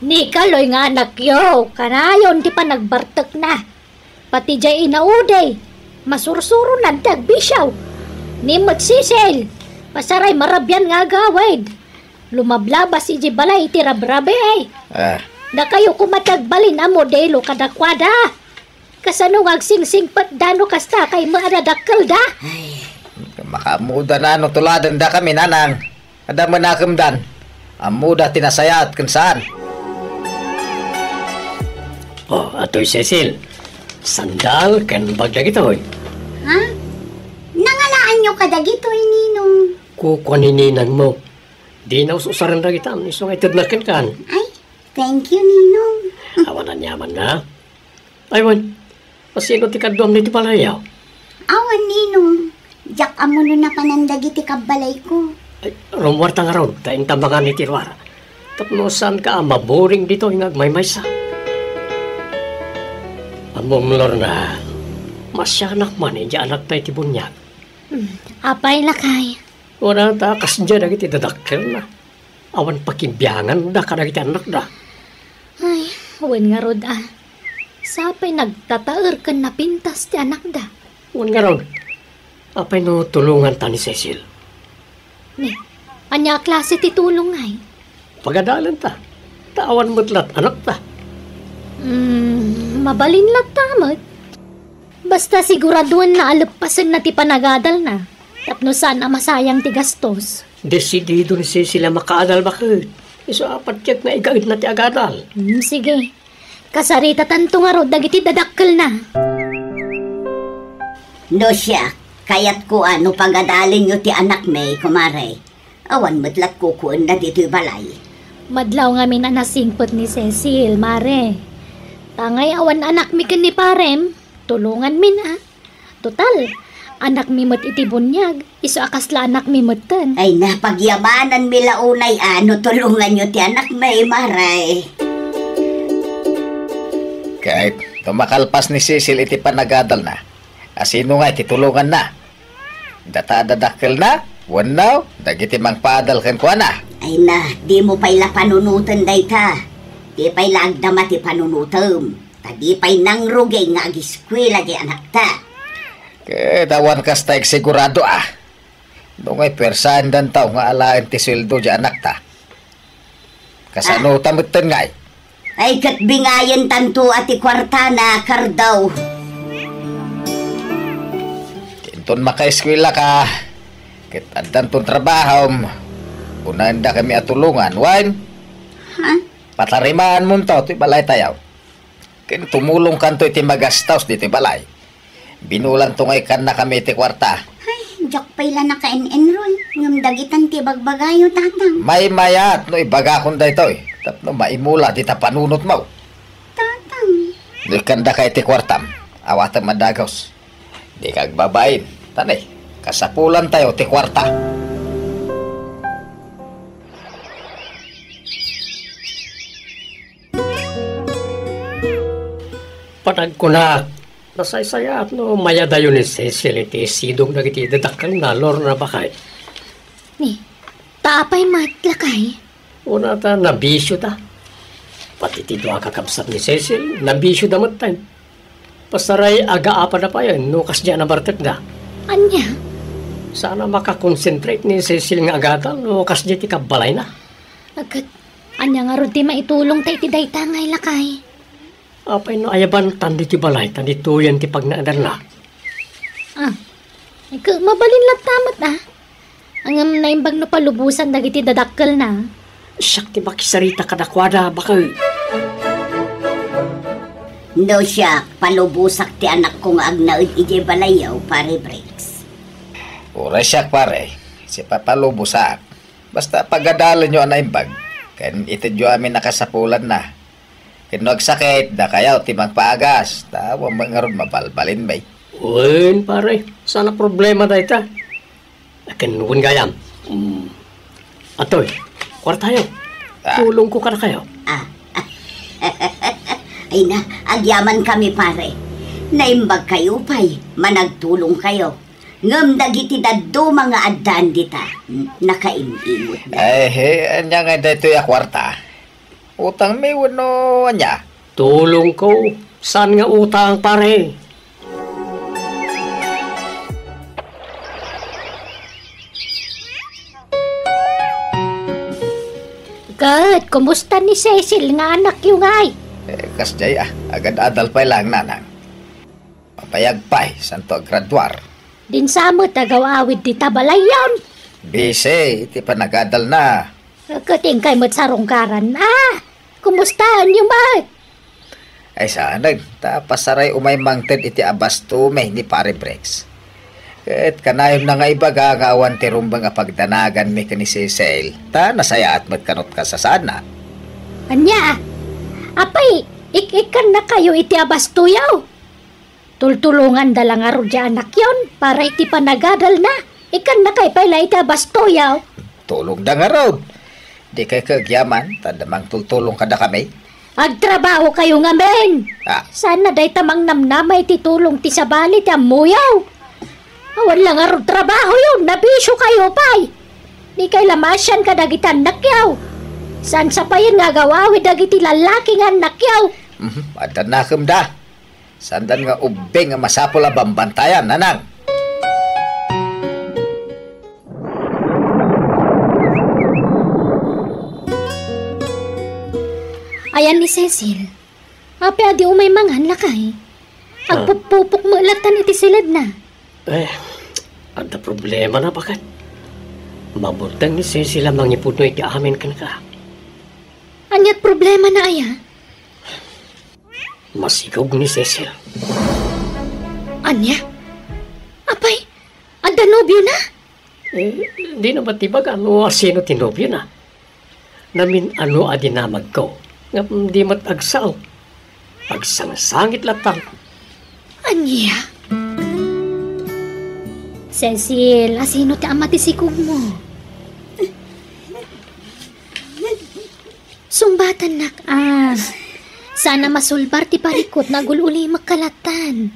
Ni kaloy nga nakyaw. Kanayon di pa nagbartek na. Pati jay inauday. Masursuro na dagbisyaw. Ni magsisil. Pasaray marabyan nga gawid. Lumablabas iji balay iti rabrabe ay. Na kayo kumatagbalin a modelo kadakwada. Kasano agsingsing pat dano kasta kay maadadakkel da. Makamuda na ano tuladan da kami, nanang. Ada manakemdan. Amuda tinasayat kung saan. Atoy Cecil. Sandal kan bagdag ito, hoy. Ha? Nangalaan nyo kadagito, Ninong. Kukunininan mo. Di na ususaran na kita. Iso nga itadnakin kan. Ay, thank you, Ninong. Awanan yaman na. Aywan. Pasino ti kadom niti palayaw. Awan, Ninong. Jak amuno na panandagiti kabalay ko. Ay, rumwarta nga ron. Taing tambangan ni Tirwara. Tapno saan ka maboring dito ingag may maysa. Among lor na. Masyanak man di anak tayo tibunyag. Apay lakay. Wala ta kasnya na kiti dadakkel na. Awan pakimbiyangan da ka na kiti anak da. Ay, wen nga rod ah. Sapay nagtataer kan napintas ti anak da. Wan nga ron. Apay no tulungan ta ni Cecil. Ni, anya klase ti tulong ay. Pagadalan ta. Tawan mo't anak ta. Mabalin lang tamat. Basta siguraduan na alapasan na ti panagadal na. Tapno sana masayang ti gastos. Desidido ni Cecil na makaadal bakit. Iso apat yak na igawid na ti agadal. Sige. Kasarita tanto nga rod dagiti dadakkel na. No siya, kayat ko ano pagadalin nyo ti anak may, kumare. Awan matlat kukuan na dito'y balay. Madlaw nga min nasingpot ni Cecil, mare. Tangay awan anak mi ken ni parem. Tulungan min ah. Total, anak mi met iti bunyag. Iso akasla anak mi metten. Ay napagyamanan mi launay ano tulungan nyo ti anak may, maray. Kahit tumakalpas ni Cecil iti panagadal na. Asino nga ititulungan na. Data-dadakkel na. Wanaw, dagiti mang paadal ken kuana. Ay na, di mo pa'y la panunutan day ta. Di pa'y la agdama ti panunutam. Tadi pa'y nangrugay nga agiskwela di anak ta. Dawan kastay sigurado ah. Nung ay persahan dan tao nga alain ti sweldo di anak ta. Kasano tamutan nga eh. Ay katbingayan tanto ati kwartana kardaw. Tinton makaeskwela ka. Kitadan ton trabaho. Unahan da kami atulungan. Wan? Ha? Patarimaan mo to. Ito'y balay tayaw. Kin tumulong kanto iti magastaws dito balay. Binulan to ngay kan na kami iti kwarta. Ay, jak pa'y la naka-enroll. Ngam dagitan ti bagbagayo tatang. May mayat no ibaga kong da ito eh. Tapno maimula dita panunot mo. Tatang. Di kanda ka iti kwartam. Awatan madagos. Di kagbabain. Tanay, kasapulan tayo ti kwarta. Patag ko na. Nasaysaya at no maya dayo ni Cecil iti sidong nagiti dadakkel na lor na bakay. Ni, taapay matlakay. Una ta, nabisyo ta. Pati tito kakabsat ni Cecil, nabisyo damat tayo. Pasaray aga-apa na pa yan, nukas niya na bartek na. Anya? Sana makakonsentrate ni Cecil nga agatal, nukas niya ti kabalay na. Agad, anya nga rod ti maitulong tayo ti dayta ngay lakay. Apay no ayaban tandi ti balay, tandi tuyan ti pagnaadal na. Mabalin lang tamat Ang naimbag no palubusan dagiti dadakkel na. Siyak ti makisarita kadakwada bakal. No siya, palubusak ti anak kong agnaud ije balayaw, pare Breaks. Ura siya pare, si papalubusak. Basta pagadalan nyo ang naimbag, kan itidyo amin nakasapulan na. Kinuag sakit, da kayaw timang paagas, tawa mga ron mabalbalin bay. Uwan pare, sana problema da ita. Akin uwan gayam. Atoy, kwartayo. Tulong ko ka na kayo. Ay na, agyaman kami pare. Naimbag kayo pay, managtulong kayo. Ngam dagiti daddo mga addan dita. Nakaimimot na. Anya nga dito ya kwarta. Utang may wano anya. Tulong ko. Saan nga utang pare? God, kumusta ni Cecil nga anak yung ay? Kasjay agad adal pa lang nanang. Papayag pa'y, santo graduar. Din sa mo tagaw-awid di tabalayan. Bise, iti pa nagadal na. Kating kay mo't sarungkaran. Kumustahan yung ba? Ay sanag, tapasaray umay mangted iti abasto may ni pare Breaks. Ket kanayon na nga ibaga nga awan ti rumbang pagdanagan mi kani Cecil. Ta nasaya at magkanot ka sa sana. Anya, apay, ikan na kayo iti abastuyaw. Tultulungan dalang aro di anak yon para iti panagadal na. Ikan na kay pala iti abastuyaw. Tulong da nga raw. Di kay kagyaman, tadamang tultulong kada kami. Agtrabaho kayo nga men. Sana day tamang namnamay ti tulong ti sabali ti amuyaw. Awan lang aro trabaho yun, nabisyo kayo pay. Di kay lamasyan ka dagitan nakyaw. San sa pa yun nga gawawi dagiti lalaki nga nakyaw. Adan na da. Sandan nga ubeng nga masapol a bambantayan, nanang. Ayan ni Cecil. Ape adi umay mangan lakay. Agpupupok mo latan iti silid na. Ada problema na bakat. Mabutang ni Cecil ang mangipuno iti amin ka na ka. Anyat problema na aya? Masigog ni Cecil. Anya? Apay, ada nobyo na? Di na batibag ano sino tinobyo na. Namin ano adinamag ko. Nga di mat agsaw. Agsangsangit latang. Anya? Cecil, asino ti amatisikog mo? Sumbatan nak sana masulbar ti parikot na gululi magkalatan.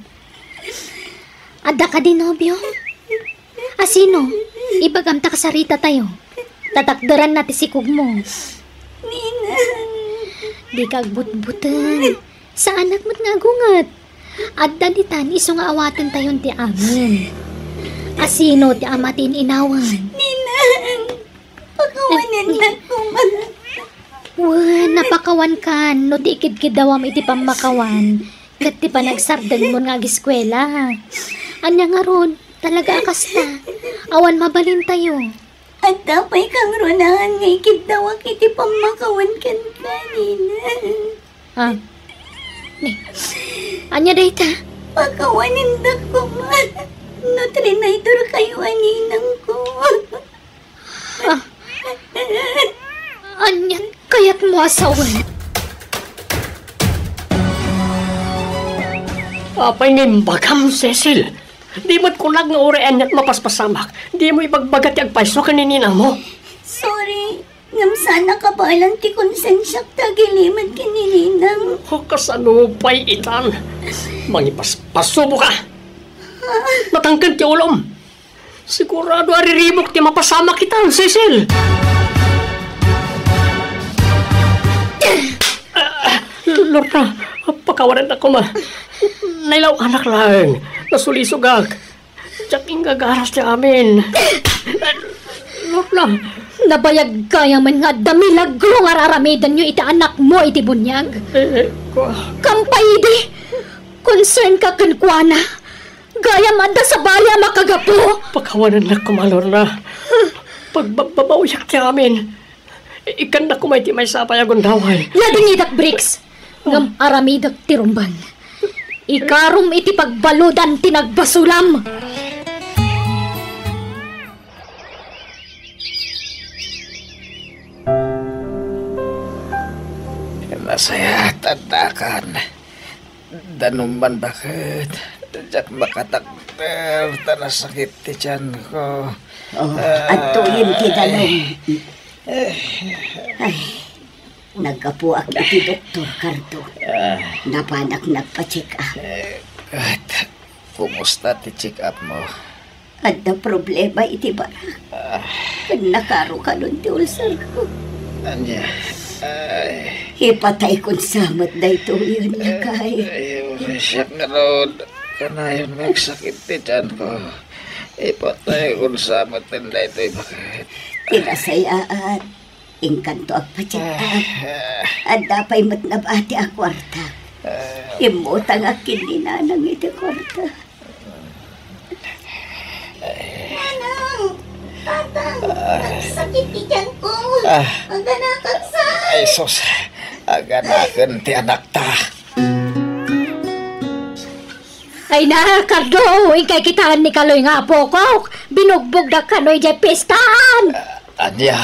Ada ka din nobyo? Asino? Ibagam ta kasarita tayo. Tatakdaran na ti sikog mo. Ninang. Di kagbut-butan. Sa anak mo't nga gungat. Adda ditan iso nga awatan tayon ti amin. Asino ti amatin inawan? Ninang. Pagawanan na ko napakawan kan. No di ikid-kidawam iti pamakawan. Kat ti panagsardan mo nga giskwela. Anya nga ron, talaga akasta. Awan mabalin tayo. At tapay kang runahan nga ikidawak iti pamakawan kan kanina. Anya dayta? Pagawanin da ko man. No trinaitor kayo aninang ko. Anya kaya't mo asawan? Apay ngimbagam, Cecil. Di mo't kulag nga urian at mapaspasamak. Di mo ibagbagat yung paiso kaninina mo. Sorry. Ngam sana ka ba lang ti konsensyak tagiliman kinininang. Kasanupay itan. Mangipaspasubo ka. Matangkad ti ulom. Sigurado ariribok ti mapasamak itan, Cecil. Lorna, pakawaran ako ma. Nailaw anak lang. Nasulisugag. Tsaking gagaras niya amin. Lorna. Nabayag kaya man nga damilagro nga raramidan nyo iti anak mo iti bunyag. Kampay di. Concern ka kankwana. Gaya man da sa baya makagapo. Pagkawanan na kumalor na. Pagbabawiyak ti amin. Ikan na kumay ti may sapay agon daway. Lading idak bricks. Ngam aramidak tirumban. Ikarom iti pagbaludan tinagbasulam. Masaya tandakan. Danuman bakit? Diyak makatakter. Tanasakit ti tiyan ko. At tuyin ti danong. Ay, nagkapuak na ti Dr. Cardo. Napanak nagpa-check up. At kumusta ti check up mo? At na problema iti barak. Nakaro ka nun ti ulcer ko. Anya? Ipatay kong samat na ito yun niya kay. Siyak nga ron. Kanayon magsakit ti tiyan ko. Ipatay kong samat na ito. Bakit? Tinasayaan. Inkanto ang patsyatak. At dapay matnabati ang kwarta. Imutang akin ni nanang iti kwarta. Nanang! Tatang! Sakit ti tiyan ko! Ang ganakang sa... Ay, sus. Aganakan ti anak ta. Ay na, Cardo, ikay kitaan ni Kaloy nga po ko. Binugbog na Kaloy jay pistaan. Anya,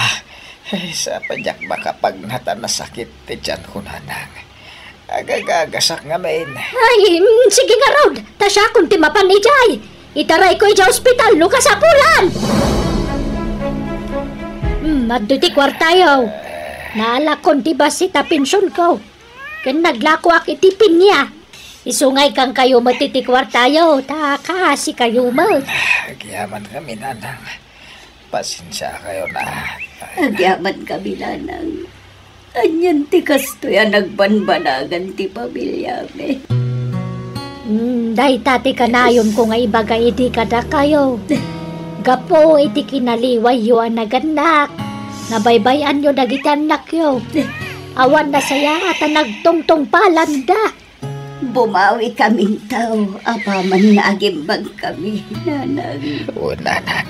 sa padyak makapag nata na sakit ti tiyan ko nanang. Agagagasak nga main. Ay, sige nga Rod. Tasya kung timapan ni Jay. Itaray ko ija ospital no kasapulan. Addo ti kwartayaw. Naalakon ti basita pensyon ko. Ken naglako ak itipin niya. Isungay kang kayo matiti kwartayaw. Ta kasi kayo mo. Agyaman kami nanang. Pasensya kayo na. Agyaman kami nanang. Anyan ti kastoya nagbanbanagan ti pamilya me. Day tati kanayon ko nga ibaga iti kada kayo. Gapo iti kinaliway yu ang naganak. Nabaybayan yu dagiti anak yu. Awan na saya at nagtungtong palanda. Bumawi kaming tao. Apaman na agimbag kami, nanang. O nanang.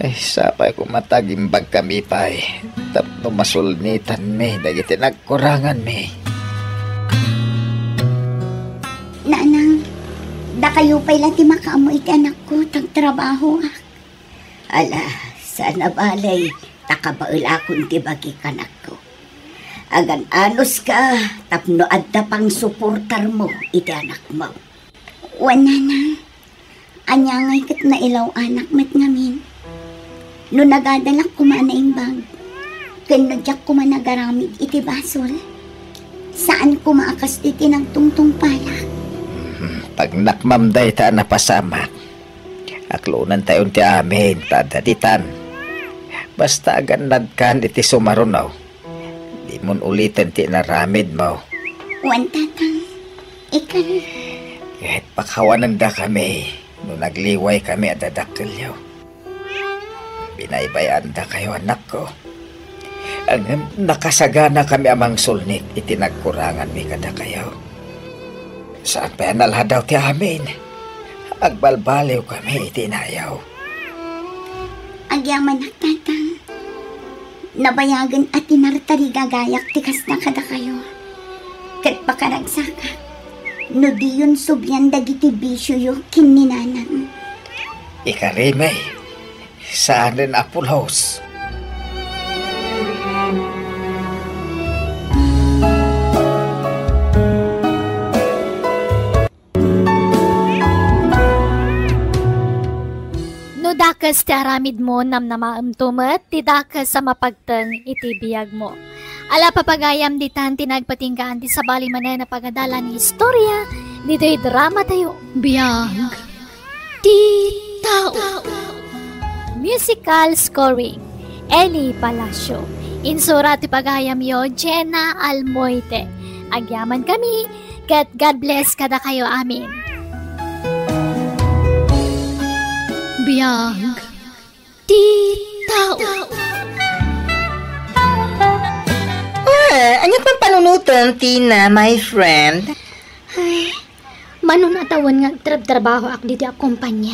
Ay, sapay ko matagimbag kami pa eh. Tapno masulnitan me, dagiti nagkurangan me. Nanang, da kayo pa'y lang ti makaamoy ti anak ko, tagtrabaho ah. Ala, sana balay, takabaul akong ti bagi kanak ko. Agan anos ka, tapno adda pang suportar mo, iti anak mo. Nanang, anyangay kat na ilaw anak met ngamin. No nagadalak ko manaimbag, kanadyak ko managaramid iti basol. Saan ko maakas iti nagtungtong pala? Pag nakmamday ta napasamak, aklunan tayo ti amin, tadaditan. Basta aganad kan iti sumarunaw, di mon ulitin ti naramid mo. Tatang, ikan. Kahit pakawanan da kami, no nagliway kami at dadakilyaw. Binaybayan da kayo anak ko. Ang nakasagana kami amang sulnit, itinagkurangan mi kada kayo. Saan pa nalhadaw ti amin? Agbalbaliw kami itinayaw. Agyaman nak tatang. Nabayagan at tinartari gagayak tikas na kada kayo. Kat pakaragsaka. No di yun subyan dagiti bisyo yung kininanan. Ikarimay. Saan rin Apulhos? No dakas ti aramid mo nam namaamtumet, ti dakas sa mapagteng iti biyag mo. Ala papagayam di tan tinagpatinggaan ti sabali manen na pagadala ni istorya, dito'y drama tayo. Biyag ti tao. Musical scoring, Eli Palacio. Insura ti pagayam yo, Jenna Almoite. Agyaman kami, kat God bless kada kayo amin. Biyag ti tao. Ano pang panunutan, Tina, my friend? Ay, Manon atawan nga trabaho ak dito ak kumpanya.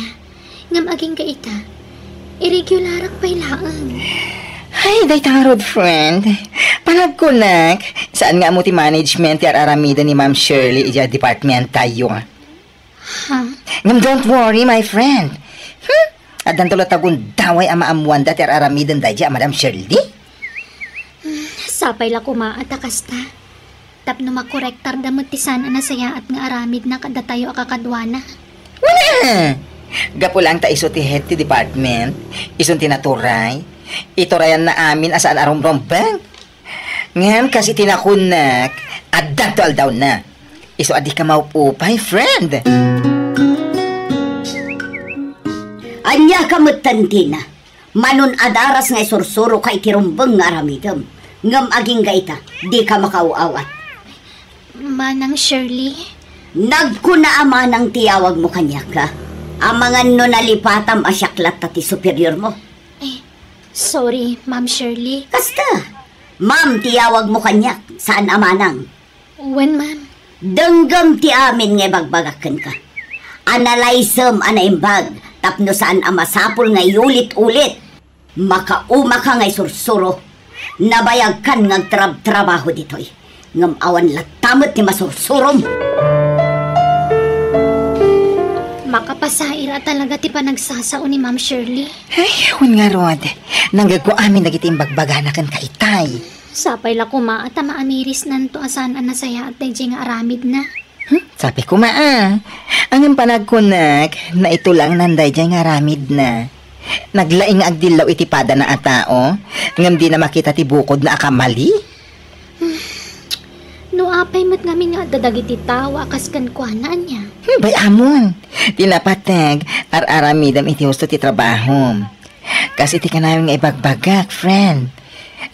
Ngam aging kaita. Irregularak pa'y laang. Ay, day tarod, friend. Panag ko, nak. Saan nga mo ti management ti aramida ni Ma'am Shirley ija department tayo? Ha? Ngam, don't worry, my friend. Adan tulad tagun daway ama amuan da ti aramidan da ija, Madam Shirley? Sapay la kumaatakas ta. Tapno makorektar damot ti sana na saya at nga aramid na kada tayo akakadwana. Wala! Gapo lang ta iso ti head ti department. Ison tinaturay. Iturayan na amin asaan arumrombang. Ngam kasi tinakunak. Adan to aldaw na. Iso adi ka maupupay, friend. Anya kamutantina. Manon adaras nga isursuro kay tirumbang nga aramidam. Ngam aging gaita, di ka makauawat. Manang Shirley? Nagkuna ama ng tiyawag mo kanya ka. Amangan no nalipatam asyaklat ti superior mo. Sorry, Ma'am Shirley. Kasta, ma'am tiyawag mo kanya. Saan amanang? When, ma'am? Denggam ti amin nga bagbagakan ka. Analysem anaimbag. Tapno saan amasapol nga iulit-ulit. Makauma ka nga sursuro. Nabayag kan nga trabaho ditoy. Ngam awan latamot ni masursurom. Makapasaira talaga ti panagsasao ni Ma'am Shirley. Ay, hun nga Rod. Nanggag ko amin nagitim bagbaganakan ka itay. Sapay la kuma at maamiris nanto asan ang nasaya at dayjay nga aramid na. Sabi ko ang panagkunak na ito lang nanday dyan nga aramid na. Naglaing agdilaw itipada na atao. Ngam di na makita ti bukod na akamali. No apay mat ngamin nga dadagiti tawa kas kankwanaan niya. Bay amon. Tinapatag aramidam iti husto ti trabaho. Kasi ti kanayong nga ibagbagak, friend.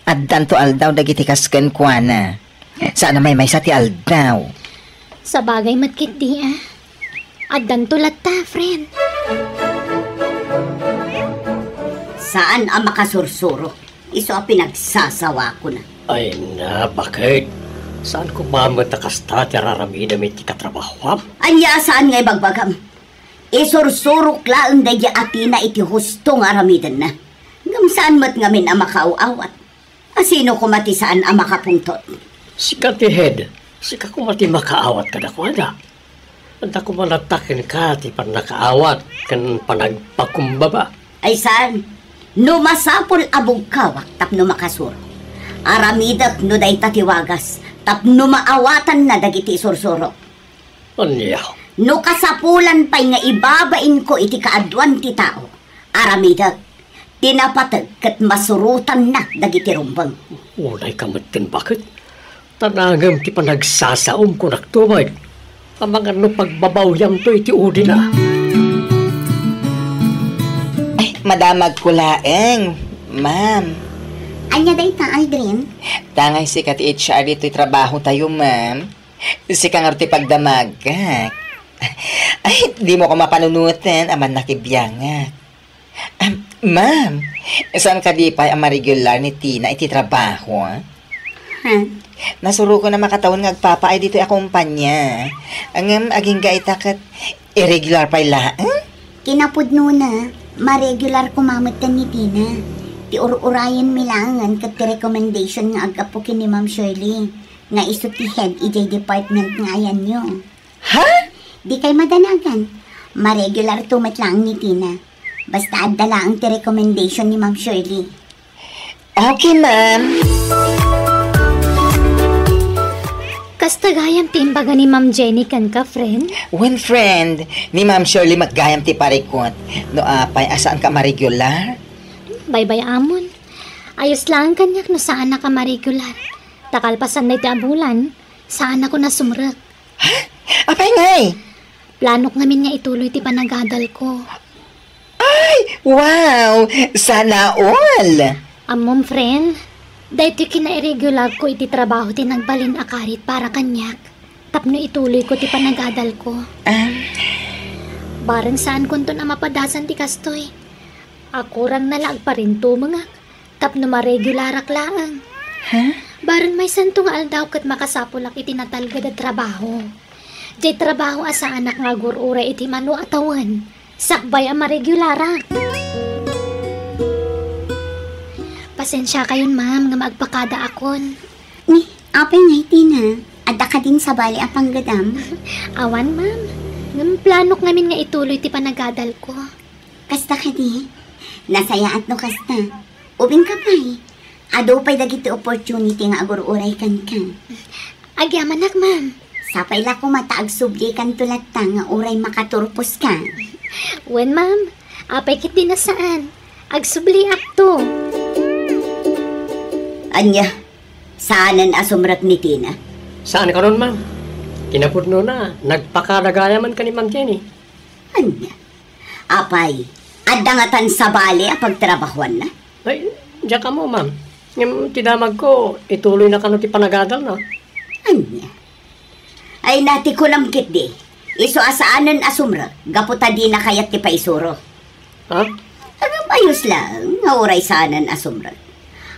At danto aldaw dagiti kas kankwana. Sana may sa ti aldaw. Sa bagay matkit di At danto latta, friend. Saan ang makasursuro? Iso ang pinagsasawa ko na. Ay na, bakit? Saan ko mamatakasta ti araramida may ti katrabaham? Anya saan nga'y bagbagam? Isursurok laang dadya atina iti hustong aramidan na. Ngam saan mat ngamin ang makauawat? Asino kumati saan ang makapungtot? Sika ti head, sika kumati makaawat ka na kwada. Anta kumalatakin ka ti panakaawat kan panagpakumbaba. Ay saan? No masapol abog kawak tapno makasuro. Aramidak no day tatiwagas. Tapno maawatan na dagiti sursuro. Anya? No kasapulan pa'y nga ibabain ko iti kaadwan ti tao. Aramidag, tinapatag kat masurutan na dagiti rumbang. Ulay kamatin bakit? Tanangam ti panagsasaom ko naktumay. Ang mga no pagbabawyang to iti udi na. Ay, madamag ko laeng, ma'am. Anya day ta, Aldrin? Tangay si kati HR dito'y trabaho tayo, ma'am. Si kang arti pagdamagak. Ay, di mo ko mapanunutin, aman nakibiyangak. Ma'am, saan ka di pa ang ma-regular ni Tina iti trabaho, Nasuro ko na makataon ngagpapaay dito'y akumpanya. Ang aging gaita kat irregular pa ila, Kinapudno na, ma-regular kumamot ka ni Tina. Ti ur-urayan milangan kat ti recommendation nga agapukin ni Ma'am Shirley nga iso ti head ijay department nga ayan nyo. Ha? Di kay madanagan. Ma-regular tumat lang ni Tina. Basta adala ang ti recommendation ni Ma'am Shirley. Okay, ma'am. Kastagayam timbaga ni Ma'am Jenny kan ka, friend? When friend, ni Ma'am Shirley maggayam ti parikot. No apay, asaan ka ma-regular? Bye-bye amon. Ayos lang kanyak no saan na ka ma-regular. Takalpasan na iti abulan, saan ako na sumrek. Ha? Apay ngay? Planok namin nga ituloy ti panagadal ko. Ay, wow! Sana all! Amom, friend, dahil ti kina-irregular ko iti trabaho ti nagbalin akarit para kanyak. Tapno ituloy ko ti panagadal ko. Barang saan kunto na mapadasan ti kastoy. Ako rang nalag pa rin tumangak. Tapno ma-regularak laang. Ha? Barang may santong aldaw kat makasapulak iti natalgad at trabaho. Jay trabaho asa anak nga gurura iti mano atawan. Sakbay ang maregulara. Pasensya kayon ma'am nga magpakada akon. Ni, apay nga iti na. Ada ka din sa bali apang gadam. Awan ma'am. Ngam planok ngamin nga ituloy ti panagadal ko. Kasta ka di. Nasayaat no kasta. Ubing ka pa'y. Ado pa'y dagiti opportunity nga agururay kan ka. Agyamanak ma'am. Sapay la ko mataag subli kan tulat ta nga uray makaturpos ka. Wen ma'am. Apay kit din na saan. Agsubli akto. Anya, saanan asumrat ni Tina? Saan ka ron, ma'am? Kinapudno na. Nagpakadagaya man ka ni Ma'am Jenny. Anya, apay, adangatan sa bali a pagtrabahuan na? Ay, diyan ka mo, ma'am. Yung tidamag ko, ituloy na ka no ti panagadal na. Anya, ay nati ko lamkit di. Iso asaanan asumrat, gaputa di na kayat ti paisuro. Ha? Agam ayos lang, nga uray saanan asumrat.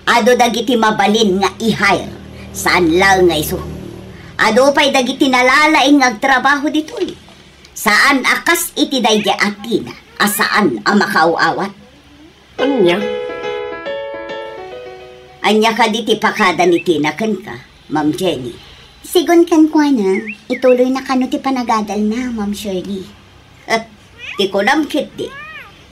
Ado dagiti mabalin nga i-hire. Saan lang nga iso? Ado pa'y dagiti nalalaing ngagtrabaho dito'y. Saan akas iti dayja atina? Asaan ang makauawat? Anya? Anya ka di ti pakada ni Tina kan ka, Ma'am Jenny. Sigon kan kwa na, ituloy na kano ti panagadal na, Ma'am Shirley. Ti ko lamkit di.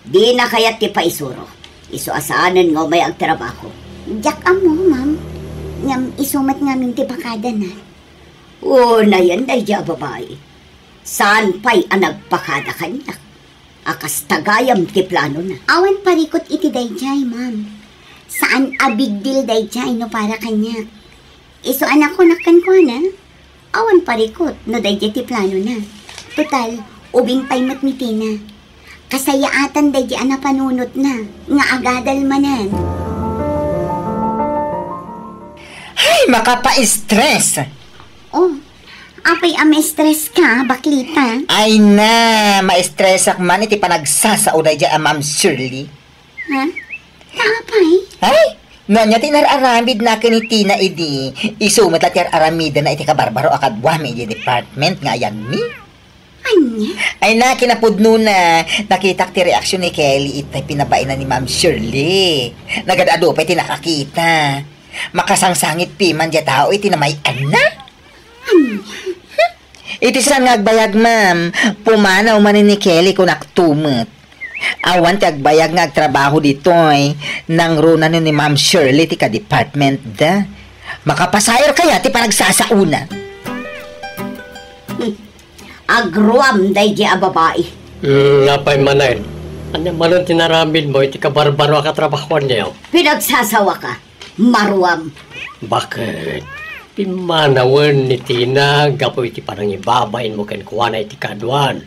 Di na kayat ti paisuro. Iso asaanan nga may agtrabaho. Diyak amo, ma'am. Ngam isumat ngamin ti pakada na. Oo na yan, dayja babae. Saan pa'y ang nagpakada kanya? Akas tagayam ti plano na. Awan parikot iti dayjay, ma'am. Saan a big deal dayjay no para kanya? Iso anak ko nakan ko na. Awan parikot no dayjay ti plano na. Total, ubing pa'y mat ni Tina. Kasayaatan dayjay ana panunot na. Nga agadal manan. Ay, makapa-stress. Oh, apay stress ka, baklita. Ay na, ma-stress ak man iti panagsasaunay dyan Ma'am Shirley. Ha? Apay? Ay, nonya tinararamid na kinitina idi. Isumat at aramida na iti kabarbaro akadwami iti department nga ayan mi. Anya? Ay na, kinapudno na. Nakita ti reaksyon ni Kelly itay pinabain na ni Ma'am Shirley. Nagadado pa iti nakakita. Makasangsangit piman dya tao iti na may anak. Iti saan nga agbayag, ma'am. Pumanaw man ni Kelly kung naktumot. Awan ti agbayag nga agtrabaho dito'y nang runa ni Ma'am Shirley ti ka-department da. Makapasayar kaya ti panagsasauna. Agruam day di a babae. Napay manay. Ano man ang tinaramid mo, iti kabarbaro katrabahuan niyo. Pinagsasawa ka. Maruam. Bakit? Pimanawan ni Tina, gapo iti parang ibabain mo kan kuha na iti kaduan.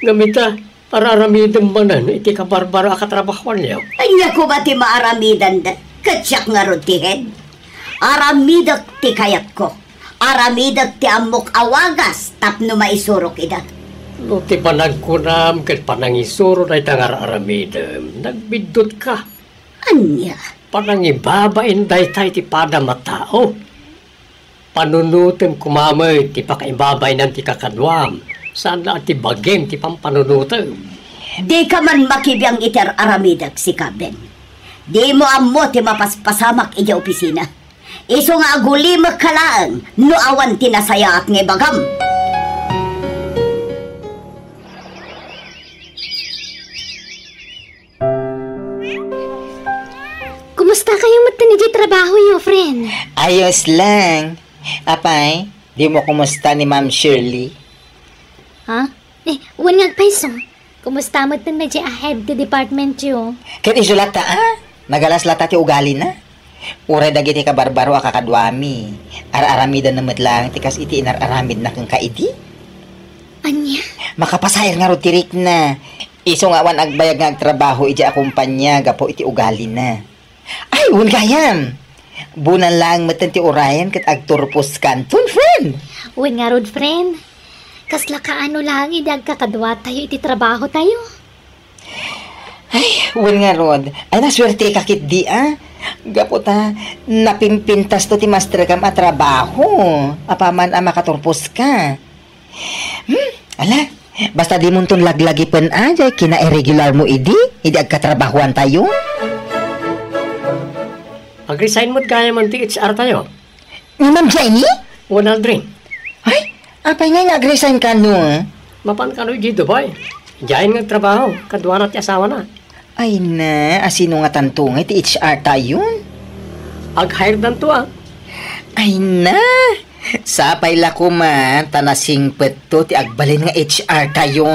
Gamita, para aramidan manan, iti kabarbaro katrabahuan niyo. Ay naku ba ti maaramidan da? Katsyak nga ron ti head. Aramidak ti kayat ko. Aramidak ti amok awagas tapno maisurok ida. No ti panagkunam, kat panangisuro na itangar aramidam. Nagbidot ka. Anya? Panangibabain day tayo ti pada matao. Panunutem kumamay ti pakaibabay ng ti kakadwam. Saan na ti bagim ti pampanunutem. Di ka man makibiyang iter aramidak si Kaben. Di mo amo ti mapaspasamak ija opisina. Iso nga agulimak ka lang, no awan tinasaya at nga bagam. Kumusta kayong matanigi trabaho yo, friend? Ayos lang. Apay, di mo kumusta ni Ma'am Shirley? Ha? Wan nga paiso. Kumusta mo tan medyo ahead the department yo? Ket isulat ta, nagalas lata ti ugali na. Uray dagiti kabarbaro akakadwami. Ar-aramida na lang tikas iti inararamid na kang kaidi. Anya? Makapasayar nga ro tirik na. Iso nga wan agbayag nga agtrabaho iti akumpanya gapo iti ugali na. Ay, un kayam. Bunan lang matan ti urayan ket agturpos kanton, friend. Wan nga rod, friend. Kasla kaano lang idag kakadwa tayo iti trabaho tayo. Ay, wan nga rod. Ay, naswerte ka kit di, Gapo ta, napimpintas to ti master kam a trabaho. Apaman a makaturpos ka. Ala, basta di mo itong laglagi pan aja, kina-irregular mo hindi agkatrabahuan tayo. Mag-resign mo't kaya man ti HR tayo. Nga Ma'am Jenny? Wala rin. Ay, apay nga nag-resign ka no? Mapan ka no dito boy. Diyan nga trabaho, kadwa na ti asawa na. Ay na, asino nga tantungay ti HR tayo? Ag-hire dan to Ay na, sapay la ko man, tanasing peto ti agbalin nga HR tayo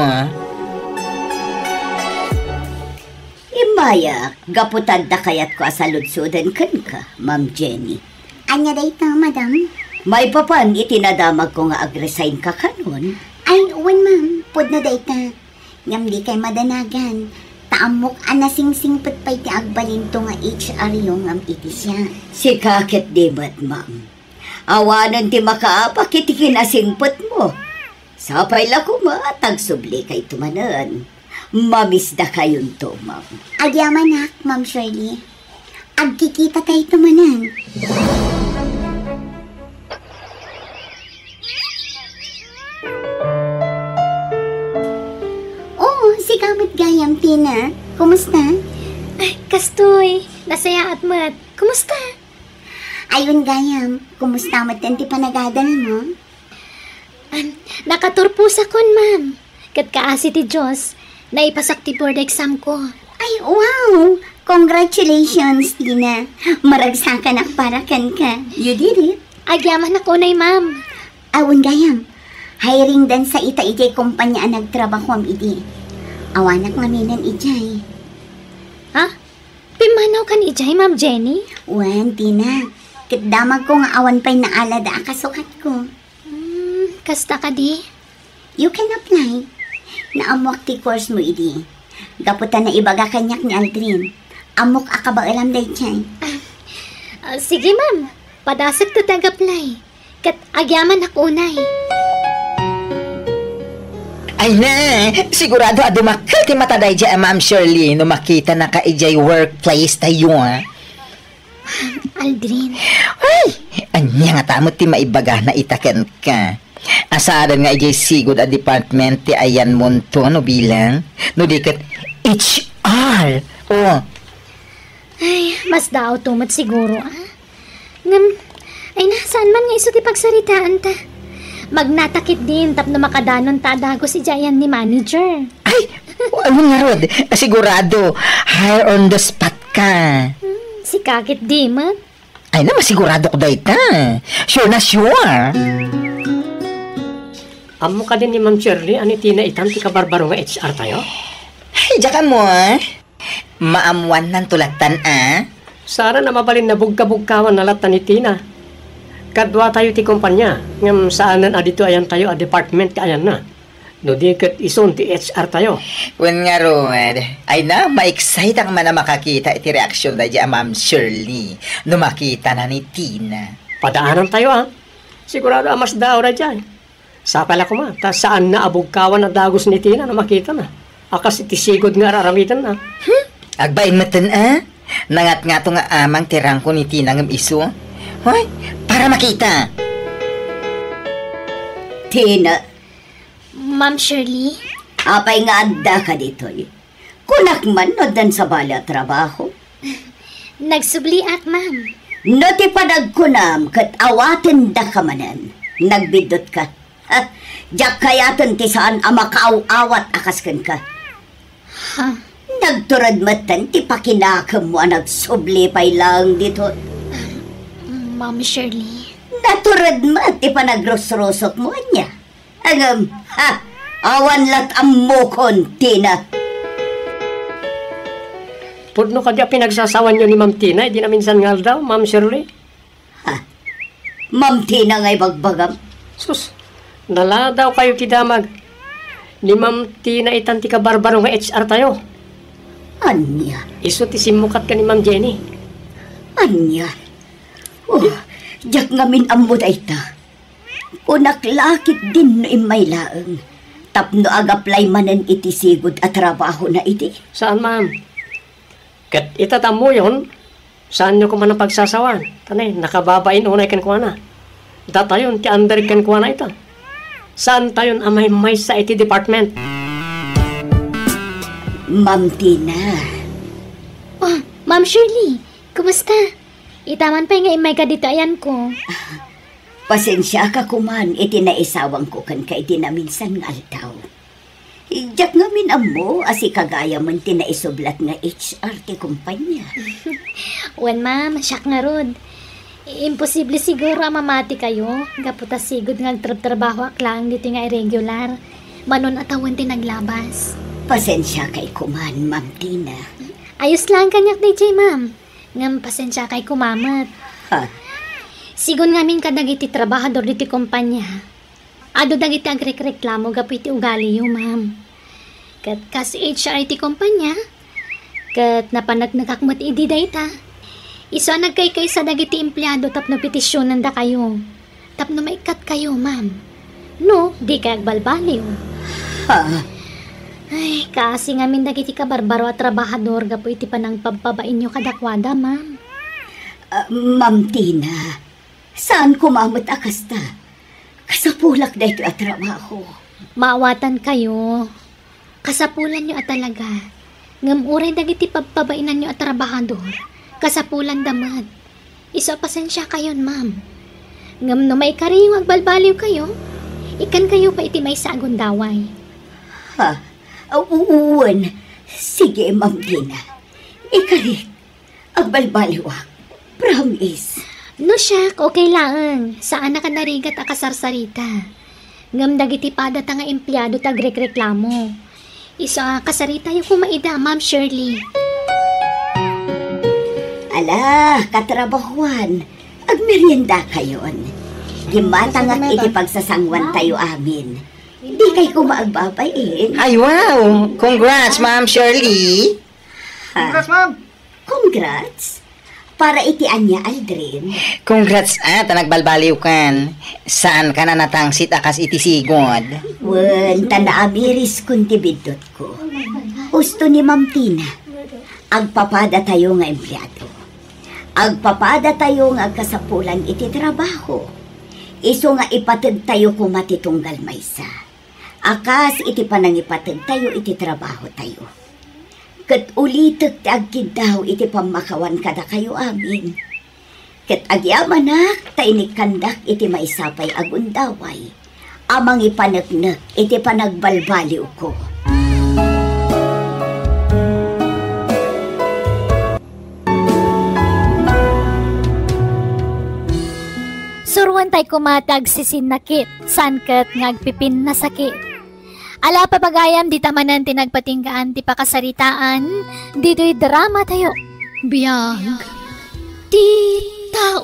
Imaya, gaputan da kayat ko asaludsudan kan ka, Ma'am Jenny. Anya dayta, madam? May papan itinadamag ko nga ag-resign ka kanon. Ay, uwan ma'am, pud na dayta. Ngam di kay madanagan. Taamok anasing-singpet pa'y ti agbalin to nga HR yung ngam iti siya. Si kakit di ba't, ma'am? Awanan ti makaapak iti kinasingpet mo. Sapay la ko tagsubli kay tumanan. Mamisda kayon to, ma'am. Agyamanak, Ma'am Shirley. Agkikita tayo tumanan. Oh, si Kamit Gayam, Tina. Kumusta? Ay, kastoy. Nasaya at mat. Kumusta? Ayun, Gayam. Kumusta matan ti panagadal mo? Nakaturpus akon, ma'am. Kat kaasi ti Diyos, naipasak ti board exam ko. Ay, wow! Congratulations, Tina. Maragsakan ak para kan ka. You did it. Agyaman ako nay, ma'am. Awon Gayam. Hiring dan sa ita-ijay kumpanya ang nagtrabaho am idi. Awanak ngaminan ijay. Ha? Pimanaw kan ijay, Ma'am Jenny? Wan, Tina. Kitdamag ko nga awan pa'y naalada akasukat ko. Kasta ka di? You can apply. Naamok ti course mo idi. Gaputan na ibaga kanyak ni Aldrin. Amok akaba alam day chay. Sige, ma'am. Padasag to tag-apply. Kat agyaman ako unay. Ay na, sigurado adumakal ti mataday dya, Ma'am Shirley, no makita na ka ijay workplace tayo, Aldrin. Ay, anya nga tamot ti maibaga na itaken ka. Asaran nga ijay sigod a department ti ayan monto, no bilang, no dikat HR. Oh. Ay, mas daw tumot siguro, Ngam, ay nasaan man nga iso ti pagsaritaan ta. Magnatakit din tap na makadanon tadago si Jayan ni manager. Ay, ano nga Rod? Sigurado, hire on the spot ka. Si Kakit di, man. Ay na, masigurado ko dahi ka. Sure na sure. Amo ka din ni Ma'am Shirley, ani Tina itan ti kabarbaro nga HR tayo? Ay, dyan ka mo, Maamuan ng tulatan, Sara na mabalin na bugka-bugkawan na latan ni Tina. Kadwa tayo ti kumpanya, ngam saanan adito ayan tayo a department ka ayan na. No di kat ison ti HR tayo. Wen nga Rod, ay na, ma-excite ang man na makakita iti reaksyon da dyan, Ma'am Shirley, no makita na ni Tina. Padaanan tayo Sigurado amas daw na dyan. Sa pala ko ta saan na abugkawan na dagos ni Tina na makita na. Akas iti sigod nga raramitan na. Agbain matan nangat nga to nga amang tirang ko ni Tina ngam iso. Hoy, para makita. Tina, Ma'am Shirley? apay nga adda ka dito Kunak man no dan sa bala trabaho. Nagsubli at, ma'am. No ti panagkunam kat awaten da ka manan. Nagbidot ka. Diyak kayaten ti saan amakaaw-awat akaskan ka. Ha? Nagturad matan ti pakinakam mo nagsubli pay lang dito. Ma'am Shirley. Naturad mat ti panagrosrosok mo niya. Agam, awan lat amokon, Tina. Pudno ka diya pinagsasawan nyo ni Ma'am Tina, di na minsan ngal daw, Ma'am Shirley. Ma'am Tina nga'y bagbagam. Sus, nala daw kayo kidamag. Ni Ma'am Tina itan ti kabarbaro nga HR tayo. Anya? Iso ti simukat ka ni Ma'am Jenny. Anya? Diyak ngamin ammo da ita. Kunaklakit din no imay laeng. Tapno ag-apply manan iti sigod at trabaho na iti. Saan, ma'am? Kat itatam mo yun, saan nyo ko man ang pagsasawan? Tanay, nakababain unay kan kuha na. Datayon, ti under kan kuha na ito. Saan tayo amay-may sa IT department? Ma'am Tina. Oh, Ma'am Shirley, kumusta? Itaman pa nga imay ka dito ayan ko. Pasensya ka kuman, itinaisawang ko kan ka itinaminsan nga altaw. Ijak nga minamo, asi kagaya man tinaisoblat nga HR ti kumpanya. Wen ma'am, siyak nga rod. Imposible siguro mamati kayo. Gaputa sigod nga trabaho aklang dito nga irregular. Manon atawan ti naglabas. Pasensya kay kuman, Ma'am Tina. Ayos lang kanyak DJ ma'am. Ngam pasensya kay kumamat. Ha? Sigon ngamin kadagiti trabahador diti kumpanya. Ado dagiti agrek-reklamo gapiti ugali yo ma'am. Kat kas HR ti kumpanya. Kat napanagnagakmat idi dayta. Isa nagkay sa dagiti empleyado tapno petisyonan da kayo. Tapno maikat kayo ma'am. No, di kay agbalbaliw. Ha? Ay, kasi ngamin dagiti kabarbaro at trabahador gapo iti panang pagpabain nyo kadakwada ma'am. Ma'am Tina, saan kumamot akas ta? Kasapulak na ito at trabaho. Maawatan kayo. Kasapulan nyo at talaga. Ngamuray dagiti pagpabainan nyo at trabahador. Kasapulan damad. Isa pasensya kayon ma'am. Ngam no may kariyong agbalbaliw kayo, ikan kayo pa iti may sagon daway. Ha? Uwan. Sige, Ma'am Tina. Ikarit. Agbalbaliwak. Promise. No siyak, okay lang. Saan na ka narigat a kasarsarita? Ngam dagiti pada ta nga empleyado tagrek-reklamo. Isa kasarita yung kumaida, Ma'am Shirley. Ala, katrabahuan. Agmerienda kayon. Gimatangak iti pagsasangwan tayo amin. Di kay kumaagbabayin. Ay, wow! Congrats, Ma'am Shirley! Congrats, Ma'am! Congrats? Para itian niya, Aldrin. Congrats nagbalbaliw kan. Saan ka na natangsit akas iti sigod? Wen, tanaamiris kunti bidot ko. Gusto ni Ma'am Tina. Agpapada tayo nga empleyado. Agpapada tayo nga kasapulan iti trabaho. Iso nga ipatid tayo kumatitunggal maysa. Akas iti panangipatid tayo iti trabaho tayo. Kat ulitek ti agkid daw iti pamakawan kada kayo amin. Kat agyamanak tainik kandak iti maisapay agundaway. Amang ipanagnak iti panagbalbaliw ko. Suruan tay kumatag sisinakit, sanket ngagpipin na sakit. Ala papagayam di tamanan tinagpatinggaan ti pakasaritaan, dito'y drama tayo. Biyag, ti tao.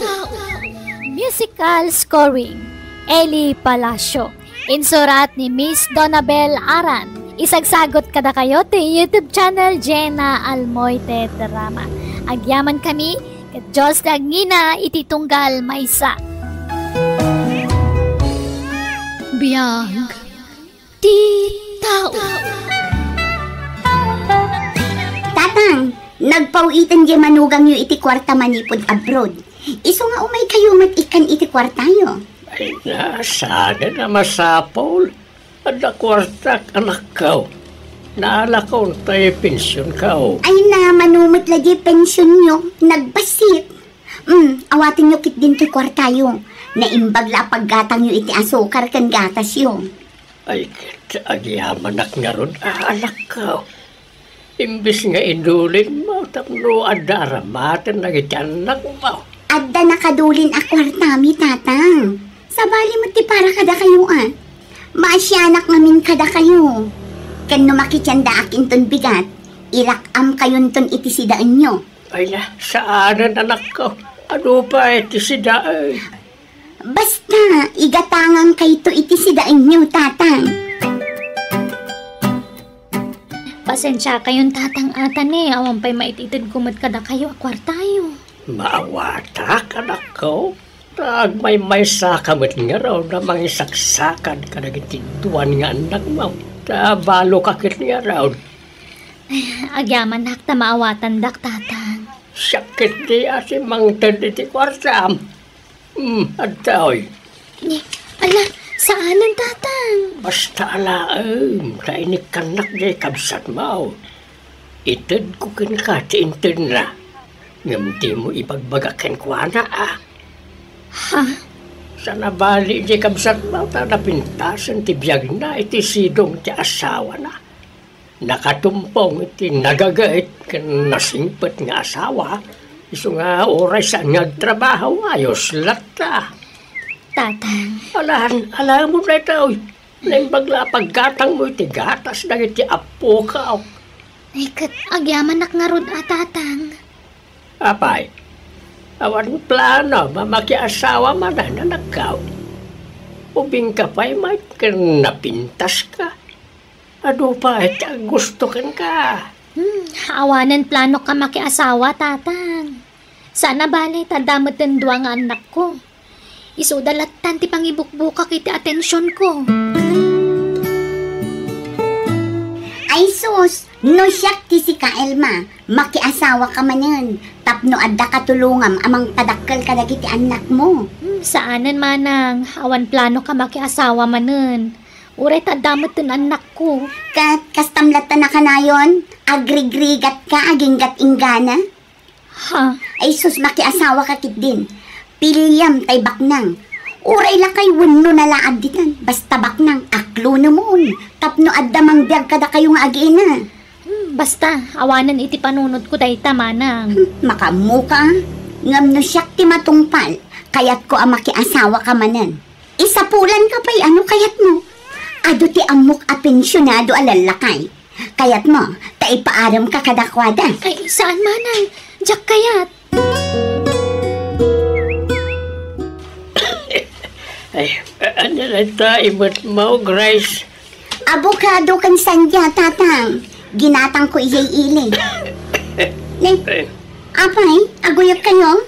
Musical scoring, Eli Palacio. Insurat ni Miss Donabel Aran. Isagsagot kada kayo ti YouTube channel Jenna Almoite Drama. Agyaman kami, kat Diyos dagngina ititunggal maysa. Biyag, ti tao. Tatang, nagpawitan di manugang yu iti kwarta manipod abroad. Iso nga umay kayo matikan iti kwarta yu. Ay na, sana na masapol. Ada kwarta anak ka. Naalakaw tayo pensyon ka. Ay na, manumot lagi pensyon nyo. Nagbasit. Awatin nyo kit din ti kwarta yu. Naimbag la paggatang yu iti asukar kan gatas yu. Ay, agyaman nga ron, anak ka. Imbis nga indulin mo, tapno adaramatan na anak mo. Adda nakadulin a kwartami, tatang. Sabali mo ti para kada kayo Maasyanak ngamin kada kayo. Kan numakityanda akin ton bigat, ilakam kayon ton iti sidaan nyo. Ay na, saanan anak ko? Ano pa iti sidaan? Basta, igatangan kayo to iti sidaan nyo, tatang. Pasensya kayong tatang atan awan pa'y maititid kumad kada kayo akwartayo. Maawatak anak ko? Tag may sakamit nga raw na mangisaksakan ka nagitituan nga anak mo. Tabalo kakit nga raw. Agyaman nakta maawatan dak tatang. Sakit di ati mang tenditi kwartam. Adaoy. Ala, Saanan, tatang? Basta alaam, nainig kanak jay kabsat mo. Itad ko ka tintin na. Ngam di mo ipagbagakan ko na Ha? Sa nabali jay kabsat mo, napintasan ti biyag na iti sidong ti asawa na. Nakatumpong iti nagagait kan nasingpet nga asawa. Iso nga oray sa nagtrabaho, ayos lata. Tatang. Alam mo na ito, naimbagla paggatang mo iti gatas na iti apo ka. Ay, kat agyaman nga rod tatang. Apay, awan plano, mamakiasawa man na nagkaw. Ubing ka pa'y may napintas ka. Ano pa, gusto kan ka. Awanan plano ka makiasawa, tatang. Sana balay, tadamot ng duwa nga anak ko. Isudalatan ti pangibukbukak iti atensyon ko. Ay sus, no siyak ti si Kaelma, makiasawa ka manan. Tapno adda katulungam amang padakkel ka dagiti anak mo. Saanan manang, awan plano ka makiasawa manan. Uray tadamot ng anak ko. Kastamlatan na ka na yun? Agrigrigat ka, aginggat inggana? Ha? Ay sus, makiasawa ka kit din. Piliyam tay baknang. Uray lakay wano na laad ditan. Basta baknang aklo naman. Tapno adda mang biyag kada kayong agina. Basta, awanan iti panunod ko dayta manang. Makamuka. Ngam no siyak ti matungpal. Kayat ko ang makiasawa ka manan. Isapulan ka pa'y ano kayat mo. Ado ti amok a pensyonado alalakay. Kayat mo, taipaaram ka kadakwada. Ay, saan manang? Diyak kayat. Ay, ano na ta, ibot mo, Grace? Abokado kan sandya, tatang. Ginatang ko iyay ili. Apay, aguyok kayo?